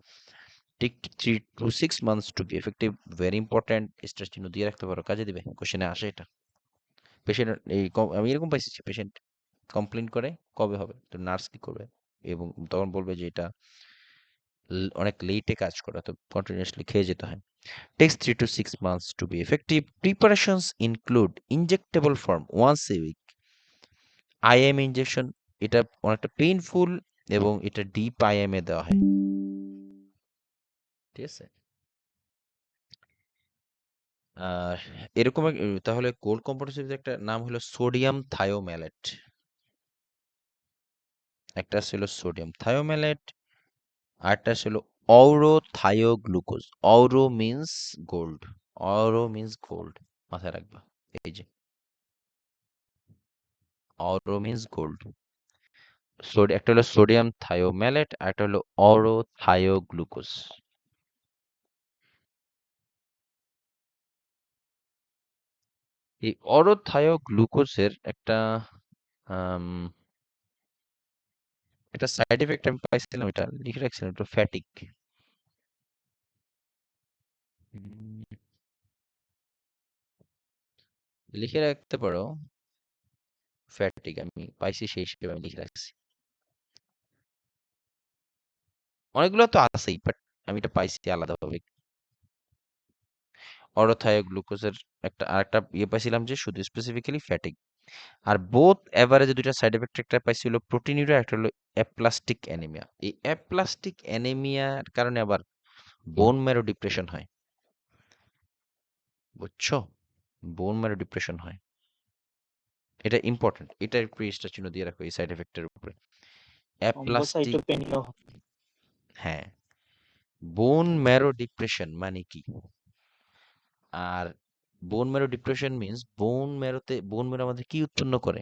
Take 3 to 6 months to be effective. Very important, stress চিহ্ন দিয়ে রাখতে পারো, কাজে দিবে। কোশ্চেনে আসে এটা। পেশেন্ট আমি এরকম পাইছি, পেশেন্ট কমপ্লেন করে কবে হবে, তো নার্স কি করবে? এবং তখন বলবে যে এটা অনেক লেটে কাজ করে, তো কন্টিনিউয়াসলি খেয়ে যেতে হয়। Takes 3 to 6 months to be effective. Preparations include injectable form once a week, IM injection, এটা অনেকটা পেইনফুল এবং এটা ডিপ আইএম এ দেওয়া হয়। ঠিক আছে? আর এরকম তাহলে কোল্ড কম্প্রেসিভ একটা নাম হলো সোডিয়াম থায়োম্যালেট। একটা ছিল সোডিয়াম থায়োম্যালেট, আরেকটা ছিল অউরোথায়োগ্লুকোজ। অউরো মিন্স গোল্ড, অউরো মিন্স গোল্ড, মাথায় রাখবা। এই যে অউরো মিন্স গোল্ড। একটা হলো সোডিয়াম থায়োম্যালেট, আর একটা হলো অউরোথায়োগ্লুকোজ। এই অরোথায়োগ্লুকোজের আম, একটা সাইড এফেক্ট আমি পাইছিলাম, এটা লিখে রাখছিলাম, একটু ফ্যাটিক। লিখে রাখতে পারো, ফ্যাটিক আমি পাইছি, সেই হিসেবে আমি লিখে রাখছি। অনেকগুলো তো আছেই, বাট আমি এটা পাইছি আলাদাভাবে। অরোথায়োগ্লুকোজের আরেকটা পাইছিলাম যে শুধু স্পেসিফিক্যালি ফ্যাটিক। আর বোথ এভারেজে দুইটা সাইড এফেক্ট, একটা পাইছিল প্রোটিনিউরিয়া, একটা হলো অ্যাপ্লাস্টিক অ্যানিমিয়া। এই অ্যাপ্লাস্টিক অ্যানিমিয়ার কারণে আবার বোন ম্যারো ডিপ্রেশন হয়, বুঝছো? বোন ম্যারো ডিপ্রেশন হয়, এটা ইম্পর্টেন্ট, এটা একটু স্টার চিহ্ন দিয়ে রাখো এই সাইড এফেক্টের উপরে। অ্যাপ্লাস্টিক, থ্রম্বোসাইটোপেনিয়া হ্যাঁ, বোন ম্যারো ডিপ্রেশন মানে কি? আর bone marrow depression means bone marrow আমাদের কি উৎপন্ন করে?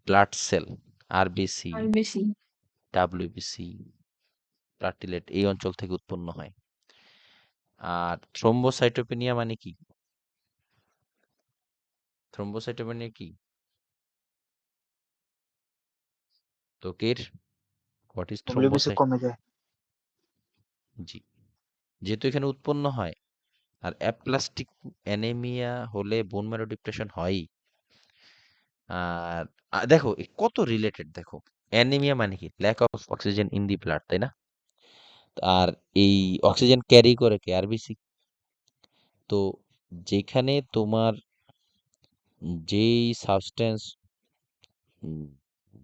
ব্লাড সেল, আরবিসি, আর বেশি ডাব্লিউবিসি, প্লাটিলেট এই অঞ্চল থেকে উৎপন্ন হয়। আর থ্রম্বোসাইটোপেনিয়া মানে কি? থ্রম্বোসাইটোপেনিয়া কি? ত্বকের, হোয়াট ইজ ডব্লিউবিসি থ্রম্বোসাইট? কমে যায়। জি, যেহেতু এখানে উৎপন্ন হয়। আর অ্যাপ্লাস্টিক অ্যানেমিয়া হলে বোন ম্যারো ডিপ্রেশন হয়ই। আর দেখো কত রিলেটেড, দেখো অ্যানিমিয়া মানে কি? Lack of oxygen in the blood, তাই না? আর এই অক্সিজেন ক্যারি করে কে? আরবিসি। তো যেখানে তোমার যেই সাবস্টেন্স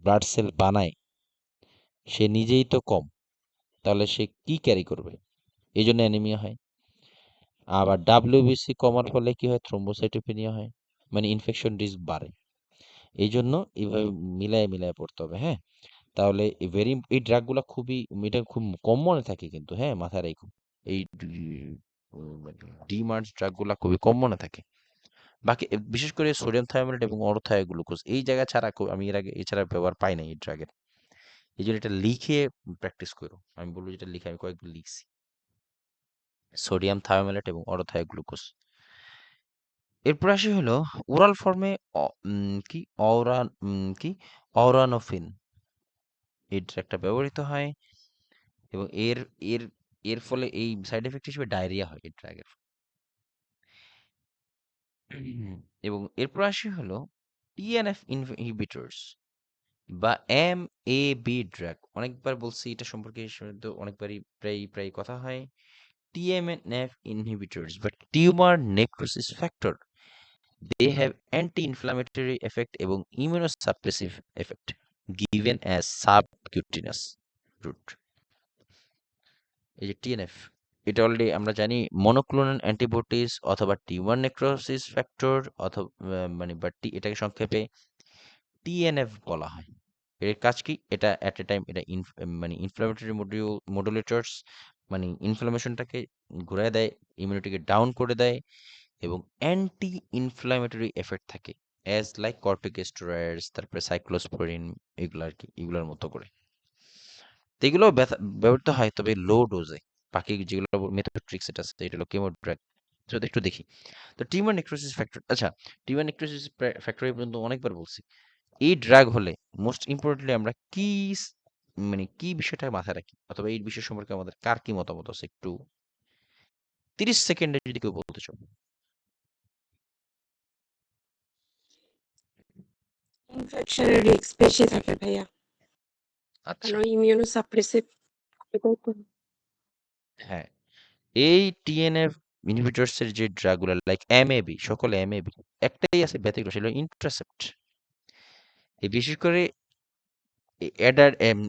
ব্লাড সেল বানায় সে নিজেই তো কম, তাহলে সে কি ক্যারি করবে? এই জন্য অ্যানিমিয়া হয়। আবার ডাব্লিউবিসি কমার ফলে কি হয়? থ্রম্বোসাইটোপেনিয়া হয়, মানে ইনফেকশন রিস্ক বাড়ে। এই জন্য এইভাবে মিলায় মিলায় পড়তে হবে, হ্যাঁ? তাহলে এই ড্রাগগুলা এটা খুব কম মনে থাকে কিন্তু, হ্যাঁ, মাথায় রেখো। এই ডিমার্স ড্রাগগুলা খুবই কম মনে থাকে। বাকি বিশেষ করে সোডিয়াম থায়োমেট এবং অরোথায়োগ্লুকোজ এই জায়গা ছাড়া আমি এর আগে এছাড়া ব্যবহার পাই নাই এই ড্রাগের। এই জন্য এটা লিখে প্র্যাকটিস করো। আমি বলবো যেটা লিখে, আমি কয়েকবার লিখছি। সোডিয়াম থায়োমেট এবং অরোথায়োগ্লুকোজ। এরপর আসি হলো ওরাল ফর্মে কি অরানোফিন, এই ড্রাগটা ব্যবহৃত হয় এবং এর এর এর ফলে এই সাইড এফেক্ট হিসেবে ডায়রিয়া হয় এই ড্রাগের। এবং এরপর আসি হলো টিএনএফ ইনহিবিটরস বা এমএবি ড্রাগ। অনেকবার বলছি এটা সম্পর্কে, তো অনেকবারই প্রায় কথা হয়। TMNF inhibitors বা tumour necrosis factor, they have anti-inflammatory effect এবং immunosuppressive effect given as subcutaneous route। এই যে টিএনএফ, এটা অলরেডি আমরা জানি মনোক্লোনাল অ্যান্টিবডিজ অথবা টিউমার নেক্রোসিস ফ্যাক্টর, অথবা মানে এটাকে সংক্ষেপে টিএনএফ বলা হয়। এর কাজ কি? এটা অ্যাট এ টাইম এটা মানে ইনফ্লামেটরি মডুলেটরস, মানে ইনফ্লামেশনটাকে ঘুরায় দেয়, ইমিউনিটিকে ডাউন করে দেয় এবং অ্যান্টি ইনফ্লামেটরি এফেক্ট থাকে অ্যাজ লাইক কর্টিকোস্টেরয়েডস, তারপরে সাইক্লোস্পোরিন, এগুলো আর কি, এগুলোর মতো করে। তো এগুলো ব্যবহৃত হয় তবে লো ডোজে। বাকি যেগুলো মেথোট্রিক্স এটা আছে, এটা হলো কেমো ড্রাগ। তো একটু দেখি। তো টিউমার নেক্রোসিস ফ্যাক্টর, আচ্ছা, টিউমার নেক্রোসিস ফ্যাক্টর এই পর্যন্ত অনেকবার বলছি। এই ড্রাগ হলে মোস্ট ইম্পর্টেন্টলি আমরা মানে কি বিষয়টা মাথায় রাখি, অথবা এই বিষয় সম্পর্কে আমাদের কার কি মতামত আছে, একটু 30 সেকেন্ডে যদি কেউ বলতে চাও। ইনফেকশনের রিস্ক বেশি থাকে ভাইয়া, আচ্ছা, কারণ ইমিউনো সাপ্রেসিভ। হ্যাঁ, এই টিএনএফ ইনহিবিটরস এর যে ড্রাগগুলো লাইক এমএবি, সকল এমএবি, একটাই আছে ব্যতিক্রম, সেটা ইন্টারসেপ্ট। এই বিশেষ করে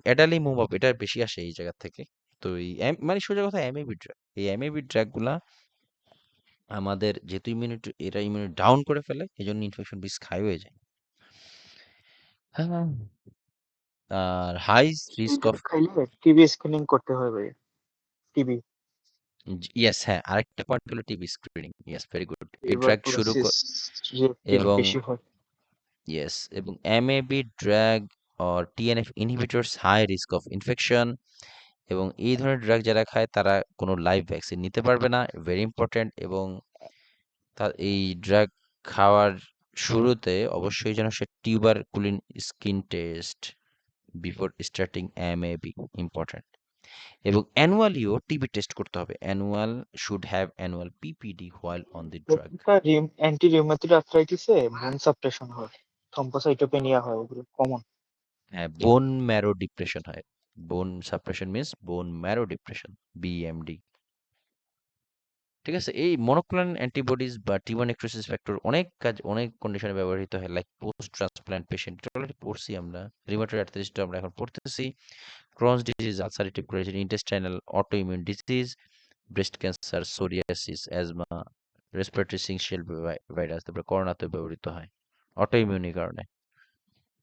অ্যাডালিমুভ এটা বেশি আসে এই জায়গা থেকে। তো এই মানে সোজা কথা এমএবি ড্রাগ, এই এমএবি ড্রাগ গুলা আমাদের যেহেতু এরা ইমিউনিটি ডাউন করে ফেলে, এই জন্য ইনফেকশন রিস্ক হাই হয়ে যায়। হ্যাঁ, আর হাই রিস্ক অফ খাইলে টিবি স্ক্রিনিং করতে হয় ভাই, টিবি ইয়েস, হ্যাঁ, আরেকটা পয়েন্ট হলো TB screening. Yes, very good. এই ড্রাগ শুরু টিউবারকুলোসিস রেট এবং বেশি হয়। ইয়েস, এবং MAB drug or TNF inhibitors high risk of infection, এবং এই ধরনের ড্রাগ যারা খায় তারা কোনো লাইভ ভ্যাকসিন নিতে পারবে না, ভেরি ইম্পর্টেন্ট। এবং এই ড্রাগ খাওয়ার শুরুতে অবশ্যই যেন সে tuberculin skin test before starting MAB, important. এবং অ্যানুয়ালিও টিবি টেস্ট করতে হবে। Annual should have annual PPD while on the drug. Anti rheumatoid আর্থ্রাইটিসে বোন সাপ্রেশন হয়, থ্রম্বোসাইটোপেনিয়া হয়, এগুলো কমন। হ্যাঁ, বোন ম্যারো ডিপ্রেশন হয়। Bone suppression means bone marrow depression, BMD. ঠিক আছে, এই মনোক্লোনাল অ্যান্টিবডিজ বা টিউবার নেক্রোসিস ফ্যাক্টর অনেক কন্ডিশনে ব্যবহৃত হয়, লাইক পোস্ট ট্রান্সপ্ল্যান্ট পেশেন্ট, এটা অলরেডি পড়ছি আমরা। রিউমাটয়েড আর্থ্রাইটিসটা আমরা এখন পড়তেছি। Crohn's disease, ulcerative colitis, intestinal autoimmune disease, breast cancer, psoriasis, asthma, respiratory syncytial virus, তারপরে করোনাতে ব্যবহৃত হয় অটোইমিউনির কারণে।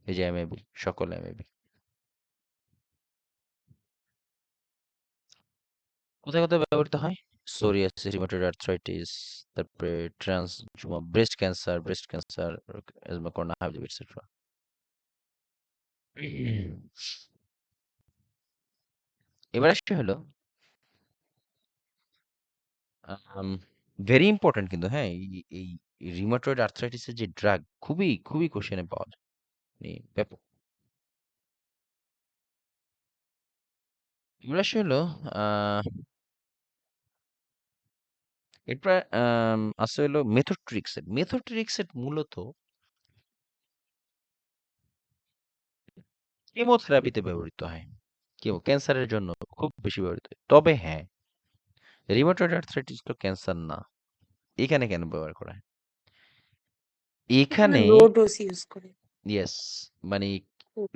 এই যে এমএবি, সকল এমএবি কোথায় কোথায় ব্যবহৃত হয়? সোরিয়াসিস, রিউমাটয়েড আর্থ্রাইটিস, তারপরে breast cancer, asthma, corona, hive, etcetera. এবার আসছে হলো ভেরি ইম্পর্টেন্ট কিন্তু, হ্যাঁ, এই রিউমাটয়েড আর্থ্রাইটিসের যে ড্রাগ খুবই খুবই কোশ্চেনে পাওয়া যায়, মানে ব্যাপক। এবার আসছে হলো এরপর আছে হলো মেথোট্রিক্সেট। মেথোট্রিক্সেট মূলত কেমোথেরাপিতে ব্যবহৃত হয়, ক্যান্সারের জন্য খুব বেশি ব্যবহৃত হয়। তবে হ্যাঁ, রিউমাটয়েড আর্থ্রাইটিস তো ক্যান্সার না। এখানে কেন ব্যবহার করা হয়? এখানে এখানে লো ডোজ ইউজ করে। ইয়েস, মানে হুম।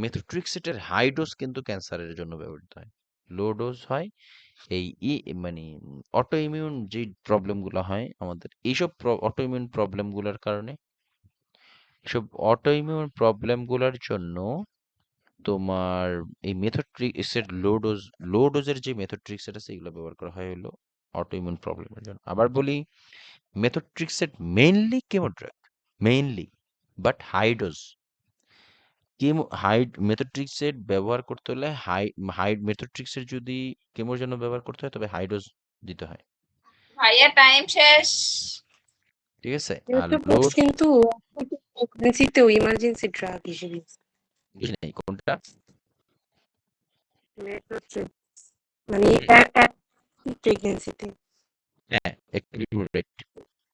মেথোট্রিক্সেটের হাই ডোজ কিন্তু ক্যান্সারের জন্য ব্যবহৃত হয়, লো ডোজ হয় এই মানে অটো ইমিউন যে প্রবলেম গুলো হয় আমাদের, এইসব অটো ইমিউন প্রবলেম গুলোর কারণে, সব অটো ইমিউন প্রবলেম গুলোর জন্য তোমার এই মেথোট্রিক্সের লো ডোজের যে মেথোট্রিক্সেট আছে এগুলো ব্যবহার করা হয় হলো অটো ইমিউন প্রবলেমের জন্য। আবার বলি, methotrexate mainly chemo drug, mainly, but high dose মেথোট্রিক্সের ব্যবহার করতে হলে হাই মেথোট্রিক্সের যদি কেমোর জন্য ব্যবহার করতে হয় তবে হাই ডোজ দিতে হয়। ভাইয়া টাইম শেষ। ঠিক আছে, আর মেথোট্রিক্স কিন্তু প্রেগন্যান্সিতেও ইমার্জেন্সি ড্রাগ হিসেবে use করে। বুঝি নাই কোনটা। মেথোট্রিক্স মানে প্রেগন্যান্সিতে। হ্যাঁ, একটু